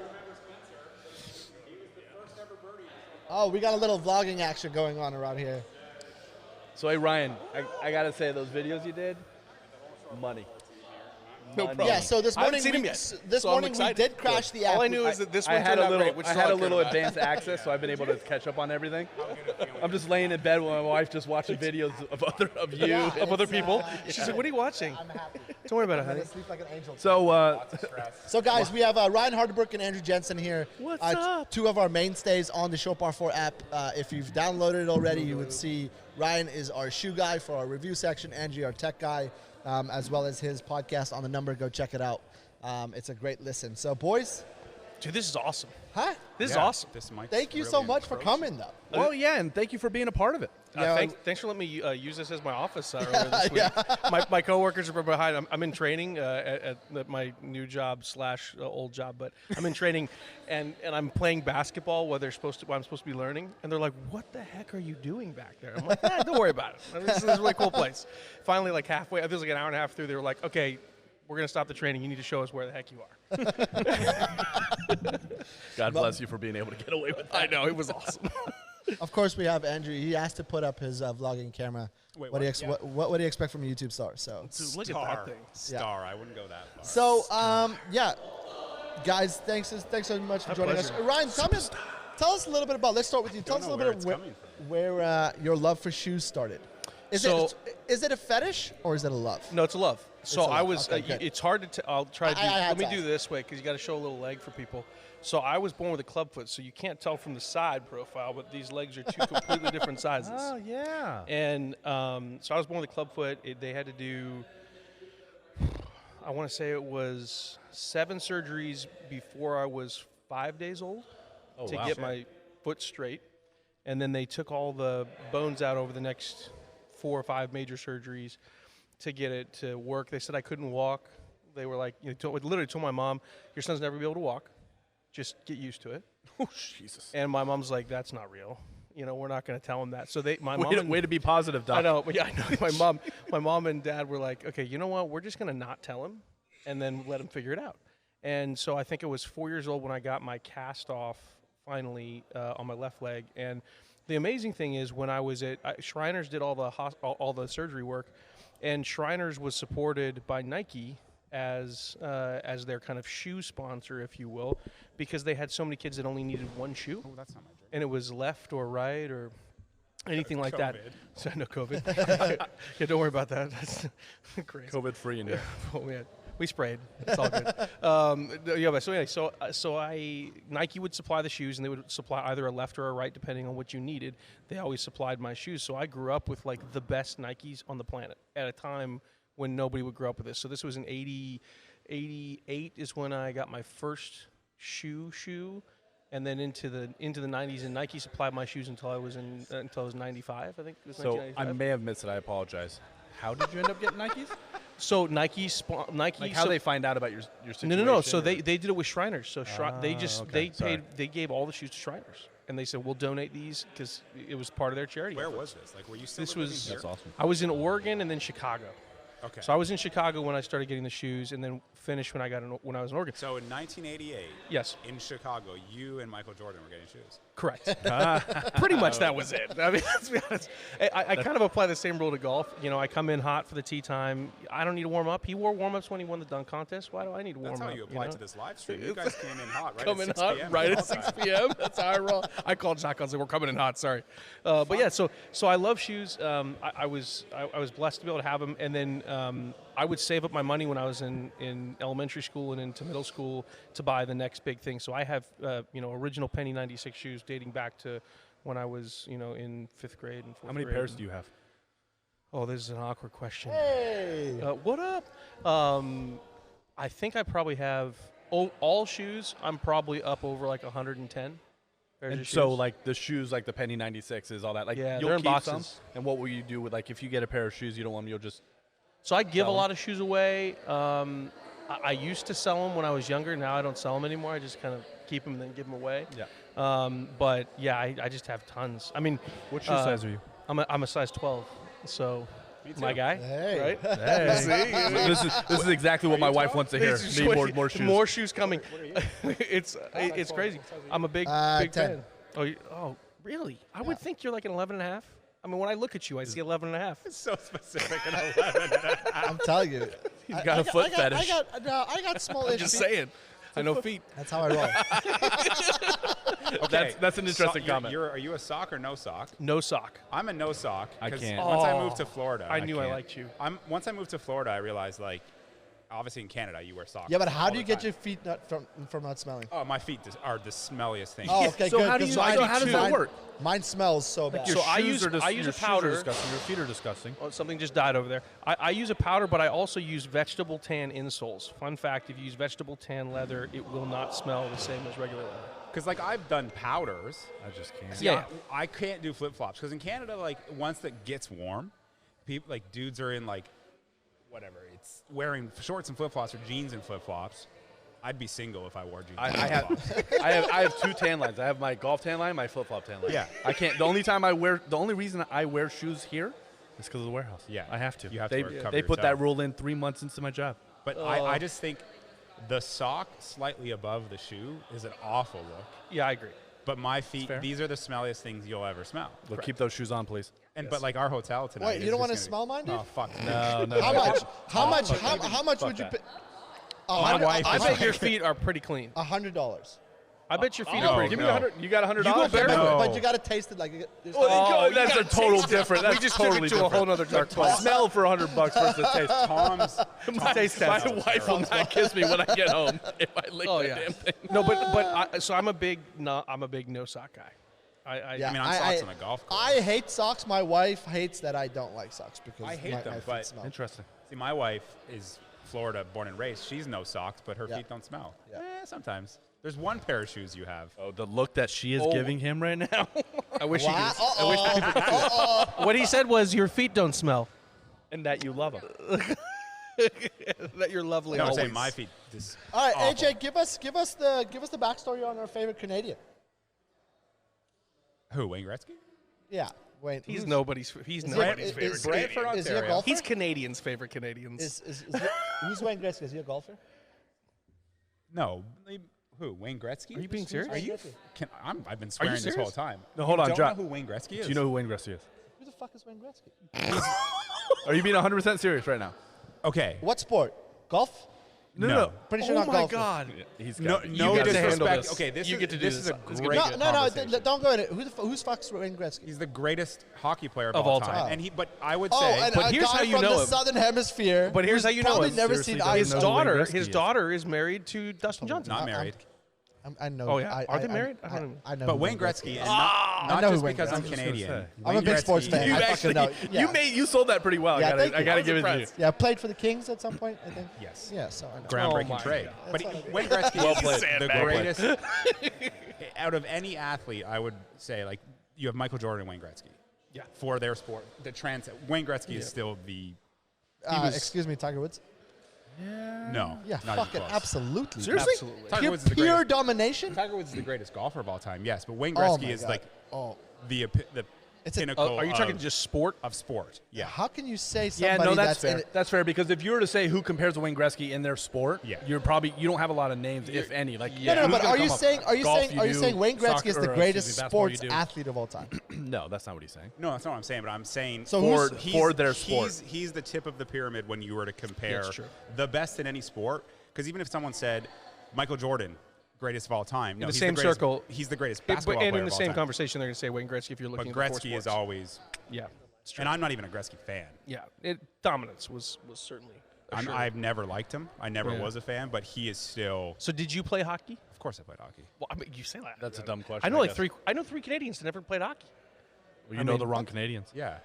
Oh, we got a little vlogging action going on around here. So hey Ryan, I gotta say those videos you did, money. No problem. Yeah. So this I haven't morning, seen him we, yet, s- this so I'm morning we excited. did crash the app. All I knew is that this I one had turned a out little, great, which I is had all a I cared little about. advanced access, so I've been able to catch up on everything. I'm just laying in bed with my wife, just watching videos of you, Yeah, of other it's, people. She's like, "What are you watching?" I'm happy. Don't worry about it, I'm honey. gonna sleep like an angel. So, So guys, we have Ryan Hardebrook and Andrew Jensen here. What's t- up? 2 of our mainstays on the Short Par 4 app. If you've downloaded it already, you would see Ryan is our shoe guy for our review section, Andrew our tech guy, as well as his podcast On the Number. Go check it out. It's a great listen. So boys, Dude, this is awesome. huh? This is awesome. Thank you so much for coming, though. well, yeah, and thank you for being a part of it. Yeah, Thanks for letting me use this as my office earlier this week. My coworkers are behind. I'm in training at my new job / old job, but I'm in training, and I'm playing basketball while I'm supposed to be learning, and they're like, "What the heck are you doing back there?" I'm like, "Don't worry about it. This is a really cool place." Finally, like halfway, there's like an hour and a half through, they were like, "Okay, we're gonna stop the training. You need to show us where the heck you are." God bless you for being able to get away with that. I know, it was awesome. Of course, we have Andrew. He has to put up his vlogging camera. Wait, what do you what? what do you expect from a YouTube star? So, Dude, look at that thing. Star. I wouldn't go that far. so yeah, guys, thanks so much for My joining us. pleasure. Ryan, tell us a little bit about. Let's start with you. Tell us a know little where bit of it's coming where your love for shoes started. Is it a fetish or is it a love? No, it's a love. So a love. I was. Okay, good. It's hard to. I'll try to. Do, I had let me to do ask. this way because you got to show a little leg for people. So I was born with a club foot, so you can't tell from the side profile, but these legs are 2 completely different sizes. Oh yeah. And so I was born with a club foot. They had to do. I want to say it was 7 surgeries before I was 5 days old. to wow. get my foot straight. And then they took all the bones out over the next 4 or 5 major surgeries to get it to work. They said I couldn't walk. They were like, literally told my mom, your son's never be able to walk. Just get used to it. Oh, Jesus. And my mom's like, that's not real. We're not going to tell him that. So way to be positive, Doc. I know, but yeah, I know. My mom and dad were like, okay, you know what? We're just going to not tell him and then let him figure it out. And so I think it was 4 years old when I got my cast off finally on my left leg. And the amazing thing is when I was at Shriners did all the surgery work, and Shriners was supported by Nike as their kind of shoe sponsor, if you will, because they had so many kids that only needed one shoe. Oh, that's not my drink. And it was left or right or anything like that. So, no COVID. Yeah, don't worry about that. That's crazy. COVID free in here. Oh man, we sprayed. It's all good. But so anyway, Nike would supply the shoes, and they would supply either a left or a right depending on what you needed. They always supplied my shoes, so I grew up with like the best Nikes on the planet at a time when nobody would grow up with this. So this was in 88 is when I got my first shoe, and then into the 90s. And Nike supplied my shoes until I was 95. I think it was. So I may have missed it. I apologize. How did you end up getting Nikes? So Nike. Like how they find out about your situation? No. So they did it with Shriners. So they Sorry. gave all the shoes to Shriners, and they said we'll donate these because it was part of their charity. Where effort. was this? Like, were you still This living was. here? That's awesome. I was in Oregon and then Chicago. Okay. So I was in Chicago when I started getting the shoes, and then finished when I was in Oregon. So in 1988, Yes, in Chicago, you and Michael Jordan were getting shoes. correct. Pretty much that was it. I mean, let's be honest. I kind of apply the same rule to golf. I come in hot for the tee time. I don't need to warm up. He wore warm-ups when he won the dunk contest. Why do I need to warm up? That's how you applied to this live stream. You guys came in hot, right? Coming at 6 hot p.m. right all at the 6 time. p.m. That's how I roll. I called shotguns and we're coming in hot. Sorry, but yeah. So I love shoes. I was blessed to be able to have them, and then I would save up my money when I was in elementary school and into middle school to buy the next big thing. So I have original Penny 96 shoes dating back to when I was in 5th grade and 4th grade. How many pairs do you have? Oh, this is an awkward question. Hey. What up? I think I probably have all shoes. I'm probably up over like 110. pairs And of so, shoes. like the shoes, like the Penny 96s, all that. Like Yeah, you'll they're in keep some. boxes. And what will you do with if you get a pair of shoes you don't want them, you'll just So I give a Sell 'em? lot of shoes away. I used to sell them when I was younger. Now I don't sell them anymore. I just kind of keep them and then give them away. Yeah. But yeah, I just have tons. I mean, What shoe size are you? I'm a size 12. So my guy, Hey. right? Hey. this is exactly what my wife wants to hear. It's Need just- more shoes. More shoes coming. It's crazy. I'm a big 10. fan. Oh, really? I would think you're like an 11 and a half. I mean, when I look at you, I see 11 and a half. It's so specific. And 11. I'm telling you. He's got a foot fetish. I got small I'm just saying. I know feet. That's how I roll. Okay. That's an interesting comment. Are you a sock or no sock? No sock. I'm a no sock. I 'cause can't. Once I moved to Florida, I knew I can't. liked you. Once I moved to Florida, I realized obviously in Canada you wear socks. Yeah, but how all do you the get time. your feet from not smelling? Oh, my feet are the smelliest thing. Oh, okay, So good. how do 'cause you- mine- so how does that mine- work? Mine smells so bad. Your So I shoes use- are just, I use your a shoes are powder. disgusting. Your feet are disgusting. Oh, something just died over there. I use a powder, but I also use vegetable tan insoles. Fun fact, if you use vegetable tan leather, it will not smell the same as regular leather. Because I've done powders. I just can't. See, Yeah. I can't do flip flops because in Canada, once it gets warm, people dudes are in whatever. It's wearing shorts and flip flops or jeans and flip flops. I'd be single if I wore jeans. I and have flip-flops. I have two tan lines. I have my golf tan line, my flip flop tan line. Yeah. I can't. The only reason I wear shoes here is because of the warehouse. Yeah. I have to. You have they, to cover They put your that toe. rule in 3 months into my job. But I just think the sock slightly above the shoe is an awful look. Yeah, I agree. But my feet, fair. these are the smelliest things you'll ever smell. Look, keep those shoes on, please. And but our hotel tonight. Wait, is you don't just want to gonna smell mine, be, dude? Oh fuck. No. How much? How Oh, much? fuck How much Fuck would you that. pay? My wife I is bet your feet are pretty clean. $100. I bet your feet no, are pretty Give clean. me $100. You got $100. You go barefoot. No. But you gotta taste it like. There's Oh, you that's gotta a total taste it. different. That's We just totally took it to a whole different. nother dark place. Smell for $100 versus taste. Tom's Taste My test. wife will not kiss me when I get home if I lick Oh that yeah. damn thing. No, but so I'm a big no sock guy. Yeah, I mean, I'm socks on a golf course. I hate socks. My wife hates that I don't like socks because I hate my them, feet but- smell. Interesting. See, my wife is Florida born and raised. She's no socks, but her Yeah. feet don't smell. Yeah. Sometimes. There's one pair of shoes you have. Oh, the look that she is giving him right now. I wish he could. I wish people could see it. What he said was, "Your feet don't smell," and that you love them. That you're lovely. No, I'm always. saying my feet. All right, awful. AJ, give us the backstory on our favorite Canadian. Who? Wayne Gretzky? Yeah, Wayne. He's who's- nobody's. He's is nobody's he, favorite. is, Canadian. is he a golfer? He's Canadians' favorite Canadians. Who's Wayne Gretzky? Is he a golfer? No. Who? Wayne Gretzky? Are you being serious? Are you? I've been swearing this serious? whole time. No, hold on, Don't Jack. know who Wayne Gretzky is? Do you know who Wayne Gretzky is? Who the fuck is Wayne Gretzky? Are you being 100% serious right now? Okay. What sport? Golf? No. Pretty sure Oh not my golfer. God! He's No, got no get to handle disrespect. this. Okay, this You is get to do this this. is a This is great gonna No, conversation. don't go in it. Who's fucks Wayne Gretzky? He's the greatest hockey player Of all time. time. And but I would Oh, say, and but a here's guy how you from know the him. Southern Hemisphere. But here's who's how you know probably him. never Seriously seen doesn't ice. His know who Wayne daughter, Gretzky his is. daughter is married to Dustin Johnson. not married. I know. Oh, yeah? Are they married? I don't know. I know. But who Wayne Gretzky, and I not know just who Wayne because I'm Gretzky is. Canadian. I'm a Wayne big Gretzky- sports fan. You I fucking actually, know. Yeah. you sold that pretty well. Yeah, I thank gotta you. I give it to you. Yeah, played for the Kings at some point, I think. Yes. Yeah, so I know. Groundbreaking my trade. God. But That's what I Wayne Gretzky Well is played. the Well played. greatest. Out of any athlete, I would say, like, you have Michael Jordan and Wayne Gretzky. Yeah. For their sport. Wayne Gretzky is still the. Excuse me, Tiger Woods. No. Yeah, not fucking even close. absolutely. Seriously? Absolutely. Tiger Pure, Woods is the pure greatest. domination? Tiger Woods is the greatest golfer of all time, yes. But Wayne Oh Gretzky my is God. like Oh. the It's a- pinnacle. Are you talking of, just sport? of sport? Yeah. How can you say Yeah, somebody no, that's in fair. it- That's fair because if you were to say who compares to Wayne Gretzky in their sport, Yeah. you don't have a lot of names, if any. Like, No, no, who's but gonna are you come up? saying Golf you do, Wayne Gretzky soccer- is the or, greatest basketball you sports do. athlete of all time? No, that's not what he's saying. No, that's not what I'm saying. But I'm saying So For- who's, for their sport. He's the tip of the pyramid when you were to compare That's true. the best in any sport. Because even if someone said Michael Jordan, greatest of all time, no, the he's same greatest- circle- he's the greatest But basketball and player in the of all same time. conversation, they're going to say Wayne Gretzky if you're But looking at the four Gretzky is sports. always, Yeah, it's true. and I'm not even a Gretzky fan. Yeah, dominance was certainly. assured. I've never liked him. I never Yeah. was a fan, but he is still. So did you play hockey? Of course, I played hockey. Well, I mean, you say that. That's a dumb question. I know like guess. three. I know 3 Canadians that never played hockey. Well, you I know mean, the wrong Canadians. Yeah,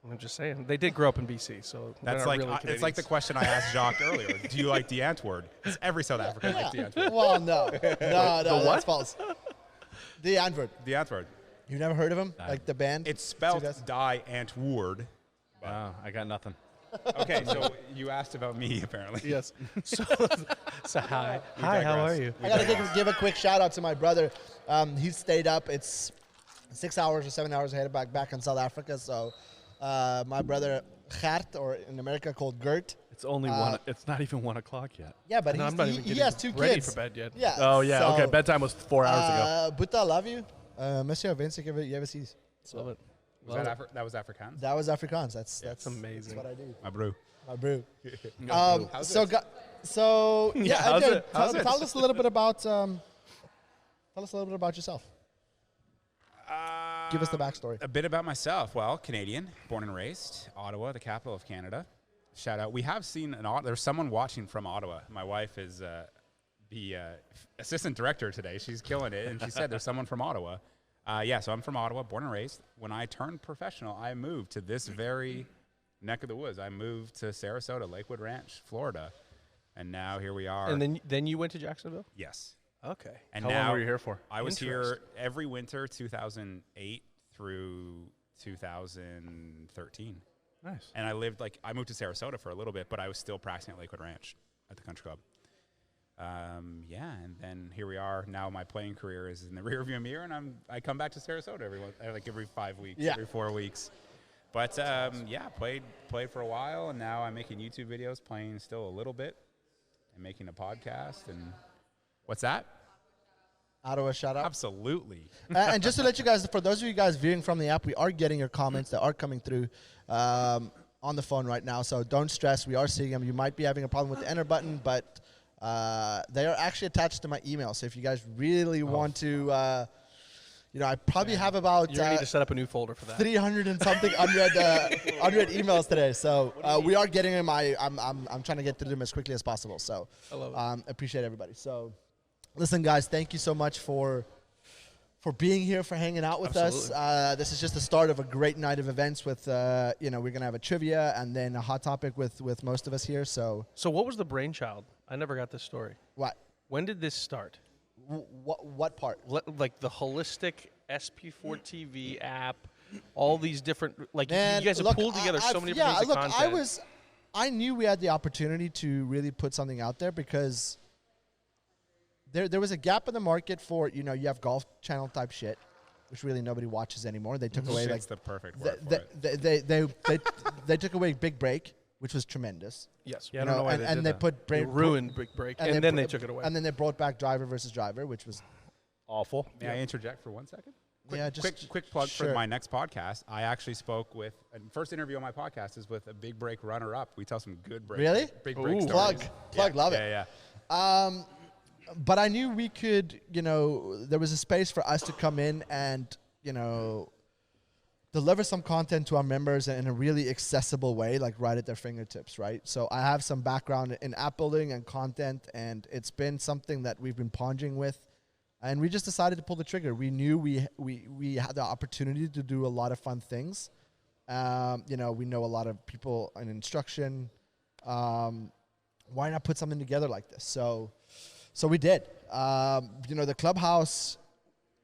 I'm just saying they did grow up in BC, so they're that's not like really it's like the Canadians. question I asked Jacques earlier. Do you like the Antwoord? Because every South African likes the Antwoord. well, no, that's false. The Antwoord. The Antwoord. You never heard of him? Like the band? It's spelled Two guys? Die Antwoord. Wow, I got nothing. Okay, so you asked about me apparently. Yes. So hi, We hi. How are digress. you? I gotta give a quick shout out to my brother. He stayed up. It's 6 hours or 7 hours ahead back in South Africa. So my brother Gert, or in America called Gert. It's only one. It's not even 1 o'clock yet. Yeah, but No, he's, I'm not he, even he getting has 2 ready kids. for bed yet. Yeah. Oh yeah. so, Okay. Bedtime was 4 hours ago. Buta, I love you. Monsieur, wens ik je even ziet. Love it. Was that was Afrikaans? That was Afrikaans. That's amazing. That's what I do. My brew. My brew. How's So, yeah, how's Ajay, it? tell us a little bit about yourself. Give us the backstory. A bit about myself. Well, Canadian, born and raised, Ottawa, the capital of Canada. Shout out. We have seen there's someone watching from Ottawa. My wife is the assistant director today. She's killing it, and she said there's someone from Ottawa. Yeah, so I'm from Ottawa, born and raised. When I turned professional, I moved to this very neck of the woods. I moved to Sarasota, Lakewood Ranch, Florida, and now here we are. And then you went to Jacksonville. Yes. Okay. And How now long were you here for? I was here Interesting. every winter, 2008 through 2013. Nice. And I moved to Sarasota for a little bit, but I was still practicing at Lakewood Ranch at the country club. Yeah, and then here we are. Now my playing career is in the rearview mirror, and I come back to Sarasota every 5 weeks, every 4 weeks. But yeah, played for a while, and now I'm making YouTube videos, playing still a little bit, and making a podcast. And what's that? Ottawa, shout out. Absolutely. And just to let you guys, for those of you guys viewing from the app, we are getting your comments that are coming through on the phone right now. So don't stress. We are seeing them. You might be having a problem with the enter button, but they are actually attached to my email. So if you guys really want to, I probably have about You're gonna need to set up a new folder for that. 300 and something unread emails today. So we are getting them. I'm trying to get through them as quickly as possible. So I love it. appreciate everybody. So listen, guys, thank you so much for being here, for hanging out with us. This is just the start of a great night of events with, we're going to have a trivia and then a hot topic with most of us here. So So what was the brainchild? I never got this story. what? When did this start? What part? Like the holistic SP4 TV app, all these different, like Man, you guys have look, pulled together so many yeah, different look, pieces of content. I knew we had the opportunity to really put something out there because there was a gap in the market for, you know, you have Golf Channel type shit, which really nobody watches anymore. They took away Shit's the perfect word for it. they took away Big Break, which was tremendous. Yes. Yeah, I don't know why and did they that. put They ruined Big Break, and then they took it away. And then they brought back Driver versus Driver, which was Awful. May I interject for 1 second? Quick plug sure. for my next podcast. I actually spoke with, first interview on my podcast is with a Big Break runner-up. We tell some good big break stories. Plug, love it. Yeah. But I knew we could, you know, there was a space for us to come in and, you know, deliver some content to our members in a really accessible way, like right at their fingertips, right? So I have some background in app building and content, and it's been something that we've been pondering with, and we just decided to pull the trigger. We knew we had the opportunity to do a lot of fun things. You know, we know a lot of people in instruction. Why not put something together like this? So we did. You know, the Clubhouse,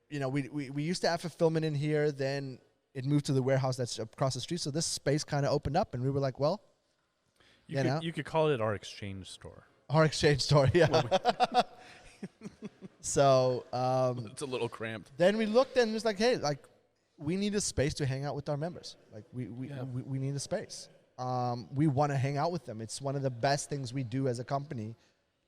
you know, we used to have fulfillment in here, then it moved to the warehouse that's across the street. So this space kind of opened up, and we were like, well, You could call it our exchange store. Our exchange store, yeah. So It's a little cramped. then we looked and it was like, hey, like we need a space to hang out with our members. Like we need a space. We want to hang out with them. It's one of the best things we do as a company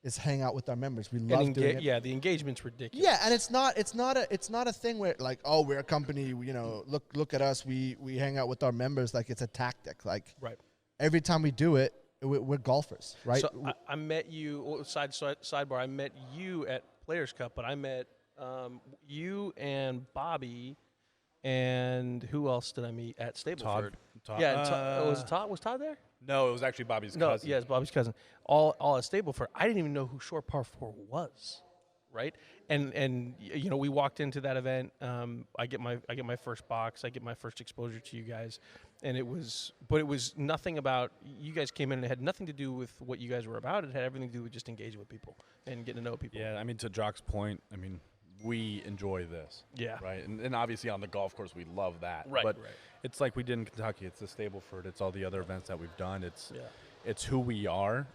is hang out with our members. We love doing it. Yeah, the engagement's ridiculous. Yeah, and it's not a thing where like, oh, we're a company, you know, look at us, we hang out with our members like it's a tactic. Like Right. every time we do it, we're golfers, right? So I met you, sidebar, I met you at Players Cup, but I met you and Bobby, and who else did I meet at Stableford? Todd. Yeah, was Todd? Was Todd there? No, it was actually Bobby's No, cousin. yeah, it's Bobby's cousin. All at Stableford. I didn't even know who Short Par 4 was, right? And you know, we walked into that event. I get my first box. I get my first exposure to you guys, and it was nothing about you guys came in and it had nothing to do with what you guys were about. It had everything to do with just engaging with people and getting to know people. Yeah, I mean, to Jock's point, I mean, we enjoy this. Yeah. Right? And obviously on the golf course, we love that. Right, But right. it's like we did in Kentucky. It's the Stableford. It's all the other events that we've done. Yeah. It's who we are.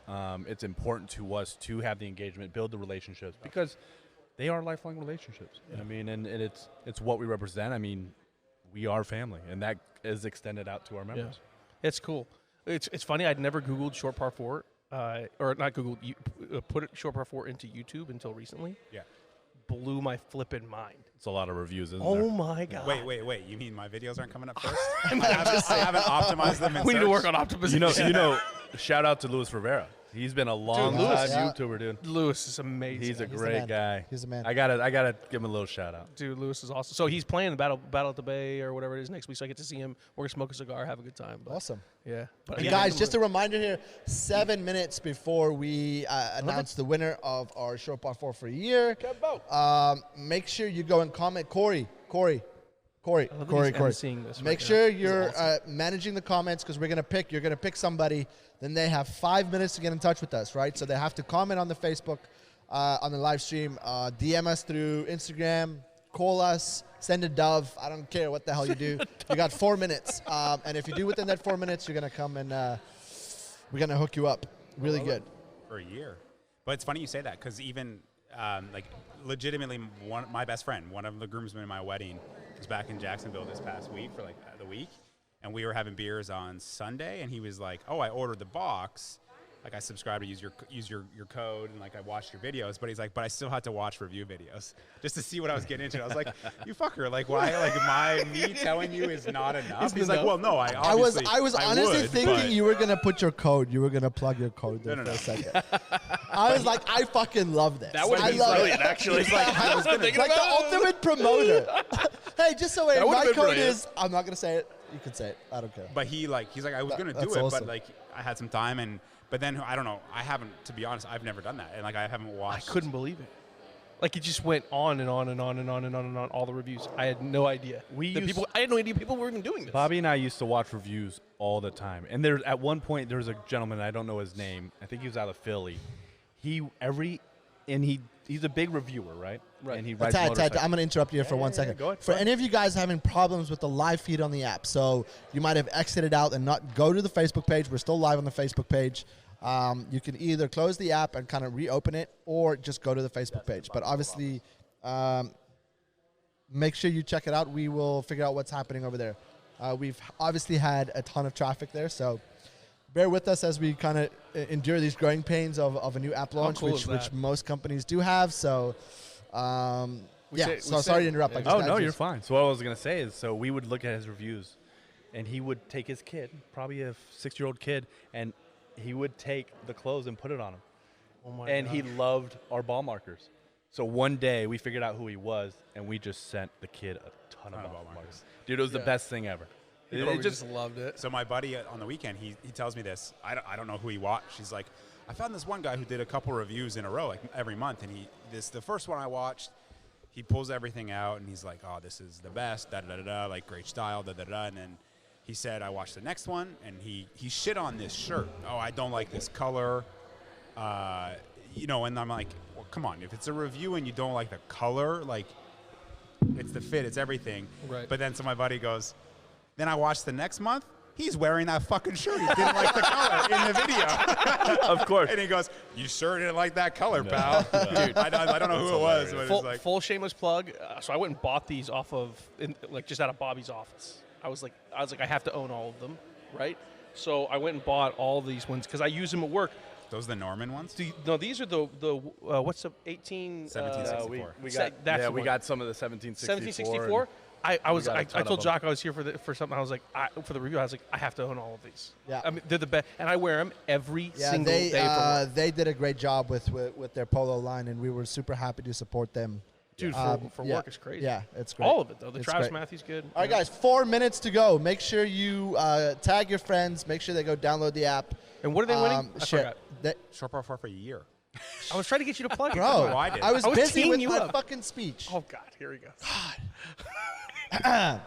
It's important to us to have the engagement, build the relationships, because they are lifelong relationships. Yeah. I mean, and it's what we represent. I mean, we are family, and that is extended out to our members. Yeah. It's cool. It's funny. I'd never Googled Short Par 4, or not Googled. Put it Short Par 4 into YouTube until recently. Yeah. Blew my flippin' mind. It's a lot of reviews, isn't Oh there? my god! Wait. You mean my videos aren't coming up first? I haven't optimized them. We need to search. work on optimization. You know, shout out to Luis Rivera. He's been a long Louis, time YouTuber, dude. Lewis is amazing. He's a the great man. guy. He's the man. I gotta give him a little shout out. Dude, Lewis is awesome. So he's playing the Battle at the Bay or whatever it is next week. So I get to see him. We're gonna smoke a cigar, have a good time. But Awesome. Yeah. But And guys, just a reminder here, 7 minutes before we announce the winner of our Short Par 4 for a year, make sure you go and comment. Corey. Seeing this Make sure you're managing the comments because you're gonna pick somebody. Then they have 5 minutes to get in touch with us, right? So they have to comment on the Facebook, on the live stream, DM us through Instagram, call us, send a dove. I don't care what the hell you do. You got 4 minutes, and if you do within that 4 minutes, you're gonna come and we're gonna hook you up. Really good. For a year. But it's funny you say that because even like legitimately my best friend, one of the groomsmen in my wedding, was back in Jacksonville this past week for like the week. And we were having beers on Sunday, and he was like, "Oh, I ordered the box. Like I subscribed to use your code, and like I watched your videos." But he's like, "But I still had to watch review videos just to see what I was getting into." I was like, "You fucker! Like why? Like me telling you is not enough." He's like, "Well, no, I was honestly would, thinking but you were gonna put your code. You were gonna plug your code there for a second. I was like, I fucking love this. That would I be love brilliant, it. actually. It's like, I was gonna, like the ultimate promoter. Hey, just so That my would've been code brilliant. is. I'm not gonna say it. You can say it. I don't care. But he's like, I was gonna do That's it, awesome. but like I had some time, but then I don't know. I haven't, to be honest, I've never done that, and like I haven't I watched. couldn't believe it. Like it just went on and on and on and on and on and on. All the reviews. I had no idea. I had no idea people were even doing this. Bobby and I used to watch reviews all the time. And at one point there was a gentleman, I don't know his name. I think he was out of Philly. He he's a big reviewer, right? Right. And he rides Tad, motorcycles. I'm going to interrupt you here for 1 second. Go ahead. For any of you guys having problems with the live feed on the app, so you might have exited out and not go to the Facebook page. We're still live on the Facebook page. You can either close the app and kind of reopen it or just go to the Facebook page. But obviously, make sure you check it out. We will figure out what's happening over there. We've obviously had a ton of traffic there, so bear with us as we kind of endure these growing pains of a new app launch, cool which most companies do have. So, sorry to interrupt. Yeah. Oh, no, you're fine. So what I was going to say is, so we would look at his reviews, and he would take his kid, probably a 6-year-old kid, and he would take the clothes and put it on him. Oh my and God. he loved our ball markers. So one day we figured out who he was, and we just sent the kid a ton of ball markers. Dude, it was the best thing ever. He just loved it. So my buddy on the weekend, he tells me this. I don't know who he watched. He's like, I found this one guy who did a couple reviews in a row, like every month, and the first one I watched, he pulls everything out, and he's like, oh, this is the best, da-da-da-da, like great style, da-da-da, and then he said, I watched the next one, and he shit on this shirt. Oh, I don't like this color. And I'm like, well, come on. If it's a review and you don't like the color, like, it's the fit, it's everything. Right. But then so my buddy goes, then I watched the next month. He's wearing that fucking shirt. He didn't like the color in the video. Of course. And he goes, you sure didn't like that color, pal. Dude, I don't know who it was. But it's like, Full shameless plug. So I went and bought these off of, just out of Bobby's office. I was like, I have to own all of them, right? So I went and bought all these ones because I use them at work. Those are the Norman ones? No, these are the what's the 1764. We got some of the 1764. 1764. I told Jock I was here for something. I was like, for the review, I was like, I have to own all of these. Yeah. I mean, they're the best, and I wear them every single day. They did a great job with their polo line, and we were super happy to support them. Dude, for work, it's crazy. Yeah, it's great. All of it, though. The It's Travis great. Matthews good. All right, guys, 4 minutes to go. Make sure you tag your friends. Make sure they go download the app. And what are they winning? I forgot. Short Bar 4 for a year. I was trying to get you to plug it. Bro, No, I did. I was I was busy teeing with you my up. fucking speech. Oh, God. Here we go.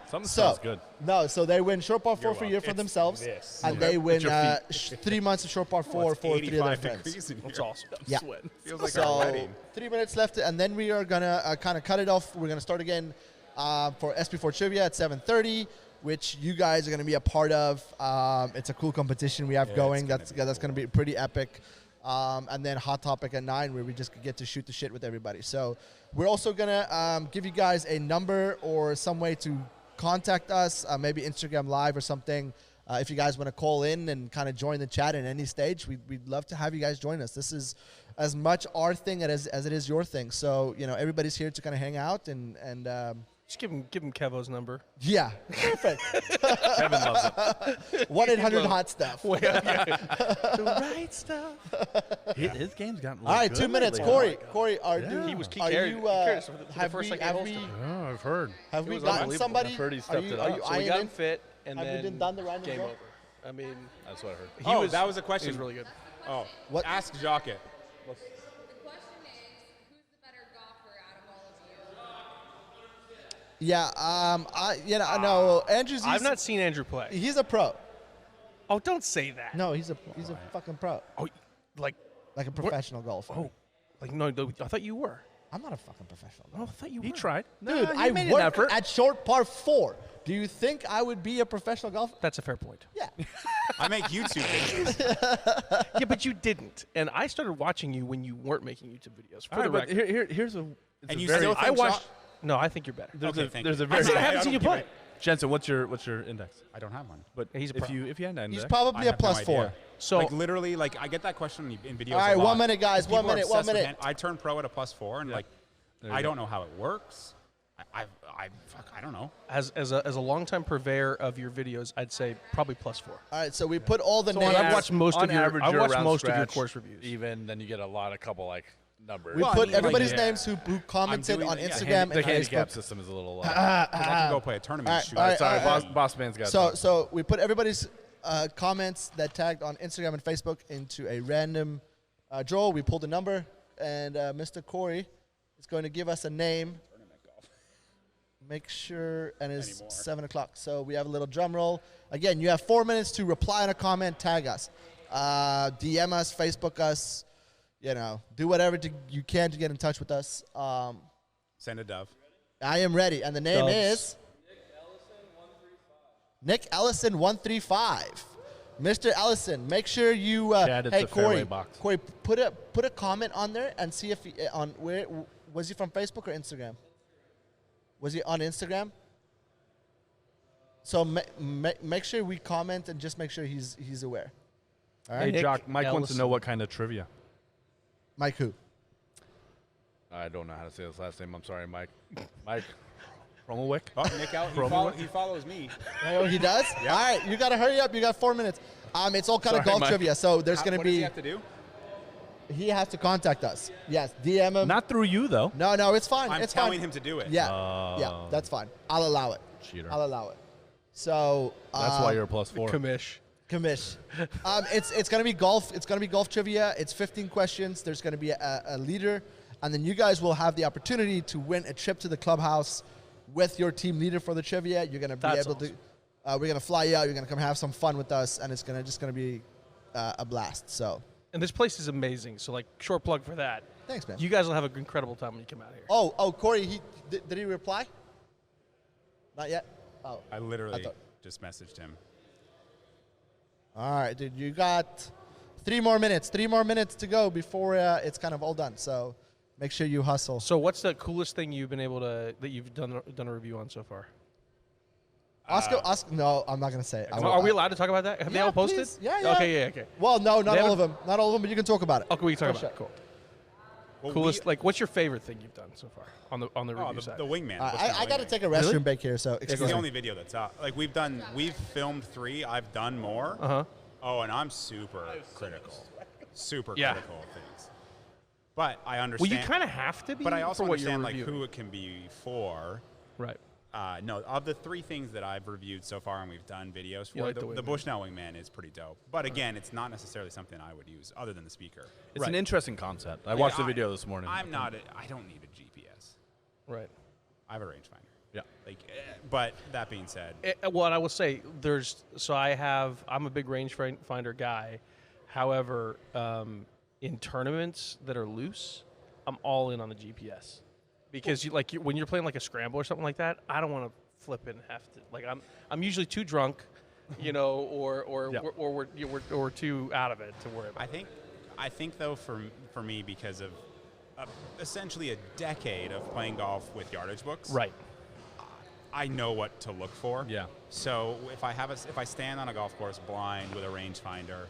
Something sounds good. No, so they win Short Bar 4 You're for a welcome. year for It's themselves, this. and Okay. they win It's your 3 months of Short Bar 4 It's for 3 of their 85 friends. degrees in here. That's awesome. Yeah. Sweating. Feels like So a wedding. 3 minutes left, and then we are gonna kind of cut it off. We're gonna start again for SP4 Trivia at 7:30, which you guys are gonna be a part of. It's a cool competition we have going. That's gonna be pretty epic. And then Hot Topic at 9, where we just get to shoot the shit with everybody. So we're also gonna give you guys a number or some way to contact us, maybe Instagram Live or something. If you guys want to call in and kind of join the chat at any stage, we'd love to have you guys join us. This is as much our thing as it is your thing. So, everybody's here to kind of hang out and Just give him Kevo's number. yeah, perfect. Kevin loves it. 1-800-HOT-STUFF. The right stuff. His game's gotten All right, 2 minutes. Corey, He carried us for the have first we, second have whole we, stuff. Oh, I've heard. have we was gotten unbelievable. somebody? I've heard he Are stepped you, it are up. you So we eyeing got in? him fit, and Have we then been done the random game draw? over. I mean, That's what I heard. he was. that was a He question. was really good. Oh, What? ask Jocket. The question is, who's the better golfer out of all of you? Yeah, I know Andrew's. I've not seen Andrew play. He's a pro. Oh, don't say that. No, he's a fucking pro, Oh, like like a professional golfer. oh, like no. I thought you were. I'm not a fucking professional Oh, I golfer. thought you He were. tried. Dude, he I made an work effort. at Short Par 4. Do you think I would be a professional golfer? That's a fair point. Yeah. I make YouTube videos. Yeah, but you didn't. And I started watching you when you weren't making YouTube videos. For All the right, but record. here's a. It's And a you very, still I think watched. No, I think you're better. there's Okay, a thank there's you. a I very. said I haven't I seen you don't play. Jensen, what's your index? I don't have one. But He's a if pro. you had an index, He's I probably a have no plus 4. idea. So like literally, like I get that question in videos. All right, a lot. 1 minute, guys. People 1 are minute. obsessed 1 with minute. I turned pro at a plus 4, and Yeah. like There you I go. don't know how it works. I don't know. as a longtime purveyor of your videos, I'd say probably plus 4. All right, so we put all the So names. I've watched most on of your. average, I've you're watched around most of your scratch, course reviews. Even then, you get a couple like numbers. We Well, I put mean, like, everybody's yeah. names who commented doing on the- yeah, Instagram the and handicap Facebook. system is a little. 'Cause I can go play a tournament. all and right, shoot. all right, Sorry, boss man's got. So we put everybody's comments that tagged on Instagram and Facebook into a random draw. We pulled a number, and Mr. Corey is going to give us a name. Make sure, and it's 7 o'clock. So we have a little drum roll. Again, you have 4 minutes to reply on a comment, tag us, DM us, Facebook us, do whatever you can to get in touch with us. Send a dove. I am ready, and the name is Nick Ellison 135. Mr. Ellison, make sure you. Chad, it's hey, a fairway box. Corey, put a comment on there and see if where was he from, Facebook or Instagram? Was he on Instagram? So make sure we comment and just make sure he's aware. All right. Hey, Jock, Mike wants to Ellison. know what kind of trivia. Mike who? I don't know how to say his last name. I'm sorry, Mike. Mike Romelwick. Oh, Nick out. He follows me. Oh, he does? Yeah. All right, you got to hurry up. You got 4 minutes. It's all kind of Sorry, golf Mike. trivia, so there's going to What does be. he have to do? He has to contact us. Yes, DM him. Not through you, though. No, it's fine. I'm it's telling fine. him to do it. Yeah, that's fine. I'll allow it. Cheater. I'll allow it. So That's why you're a +4. Commish. It's gonna be golf. It's gonna be golf trivia. It's 15 questions. There's gonna be a leader, and then you guys will have the opportunity to win a trip to the clubhouse with your team leader for the trivia. You're gonna be That's able to. We're gonna fly you out. You're gonna come have some fun with us, and it's gonna be a blast. So And this place is amazing. So, like, short plug for that. thanks, man. You guys will have an incredible time when you come out here. Oh, Corey, did he reply? Not yet. Oh, I literally thought- just messaged him. all right, dude. You got 3 more minutes. 3 more minutes to go before it's kind of all done. So make sure you hustle. So, what's the coolest thing you've been able to that you've done a review on so far? Oscar, no, I'm not gonna say it. Are we allowed to talk about that? Have they Yeah, all posted? please. Yeah. Okay, okay. Well, no, not They all of haven't- them. Not all of them, but you can talk about it. Okay, we can talk For about it. Cool. Well, Coolest, like, what's your favorite thing you've done so far on the Oh, review side? the wingman. I got to take a restroom break here, so It's excuse the me. only video that's out. Like we've filmed 3. I've done more. Uh-huh. Oh, and I'm super critical. Super Yeah. critical of things. But I Well, understand. you kind of have to be. But I also for what you're understand like reviewing. who it can be for. Right. No, of the 3 things that I've reviewed so far and we've done videos You for, like the the wingman. Bushnell Wingman is pretty dope. But again, it's not necessarily something I would use other than the speaker. It's an interesting concept. I watched the video this morning. I don't need a GPS. Right. I have a rangefinder. Yeah. But that being said, What I will say, I'm a big rangefinder guy. However, in tournaments that are loose, I'm all in on the GPS. Because when you're playing like a scramble or something like that, I don't want to flip and have to. Like I'm usually too drunk, or we're too out of it to worry about. I think though for me, because of essentially a decade of playing golf with yardage books, Right. I know what to look for. Yeah. So if I stand on a golf course blind with a rangefinder,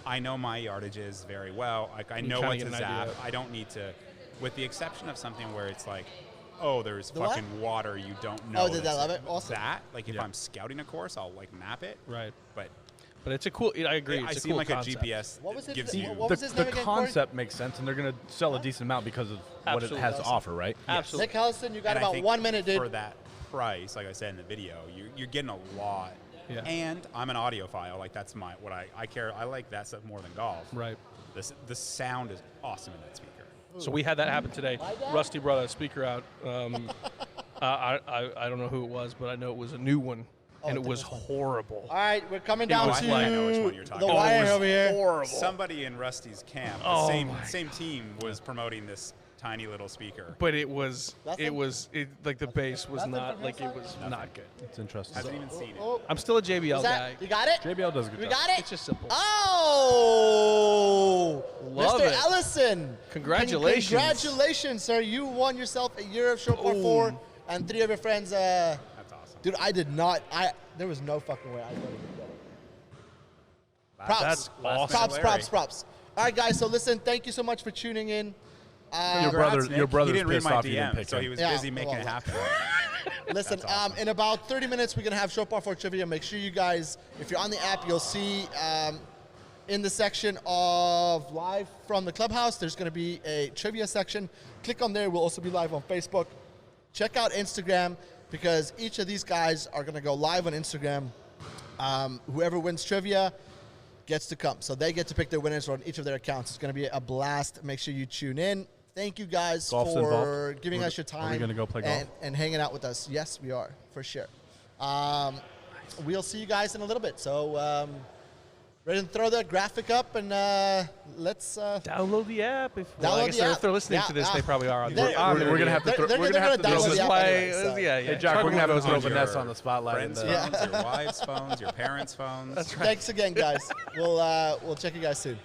I know my yardages very well. Like I You know kinda what get to an zap. idea. I don't need to, with the exception of something where it's like, oh, there's The what? fucking water you don't know. Oh, did I that's love like it? Awesome. That, like if I'm scouting a course, I'll like map it. Right. But it's a cool. I agree. I It's a seem cool like concept. a GPS What was it? gives you. What was his The name again, Corey? concept makes sense, and they're going to sell a decent amount because of what it Absolutely. has to offer, right? Absolutely. Nick Ellison, you got And I about think 1 minute, dude. For that price, like I said in the video, you're getting a lot. Yeah. And I'm an audiophile. Like that's what I care. I like that stuff more than golf. Right. The sound is awesome in that speaker. So we had that happen today. Rusty brought a speaker out. I don't know who it was, but I know it was a new one, and it was horrible. All right, we're coming It down was to like- I know which one you're talking the about. wire It was over here. horrible. Somebody in Rusty's camp, the Oh same my same team, was promoting this tiny little speaker. But it was Nothing? like the bass was Nothing not from like your it side? was not good. It's interesting. Hasn't even seen it. Oh, I'm still a JBL is guy. that, you got it? JBL does a good We job. got it? It's just simple. Oh! Love Mr. it. Ellison. Congratulations. Congratulations, sir. You won yourself a year of short par 4 and 3 of your friends. That's awesome. Dude, I did not. There was no fucking way I couldn't even get it. Props. That's awesome. Props, Larry. props, props. All right, guys. So listen, thank you so much for tuning in. Your brother, Nick. your brother's he didn't read pissed my off you didn't DM, pick so him. he was Yeah, busy making well, it happen. Listen, That's awesome. in about 30 minutes, we're going to have Short Par 4 Trivia. Make sure you guys, if you're on the app, you'll see in the section of live from the clubhouse, there's going to be a trivia section. Click on there. We'll also be live on Facebook. Check out Instagram because each of these guys are going to go live on Instagram. Whoever wins trivia gets to come. So they get to pick their winners on each of their accounts. It's going to be a blast. Make sure you tune in. Thank you guys Golf's for involved? giving Are us your we time. gonna go play golf? And hanging out with us. Yes, we are, for sure. We'll see you guys in a little bit. So Ready to throw that graphic up and let's download the app. If they're listening to this, they probably are. We're gonna have to throw download the app anyway, so. Hey, Jack, we're gonna have to throw Vanessa on the spotlight. Friends' phones, your wives' phones, your parents' phones. That's right. Thanks again, guys. We'll check you guys soon.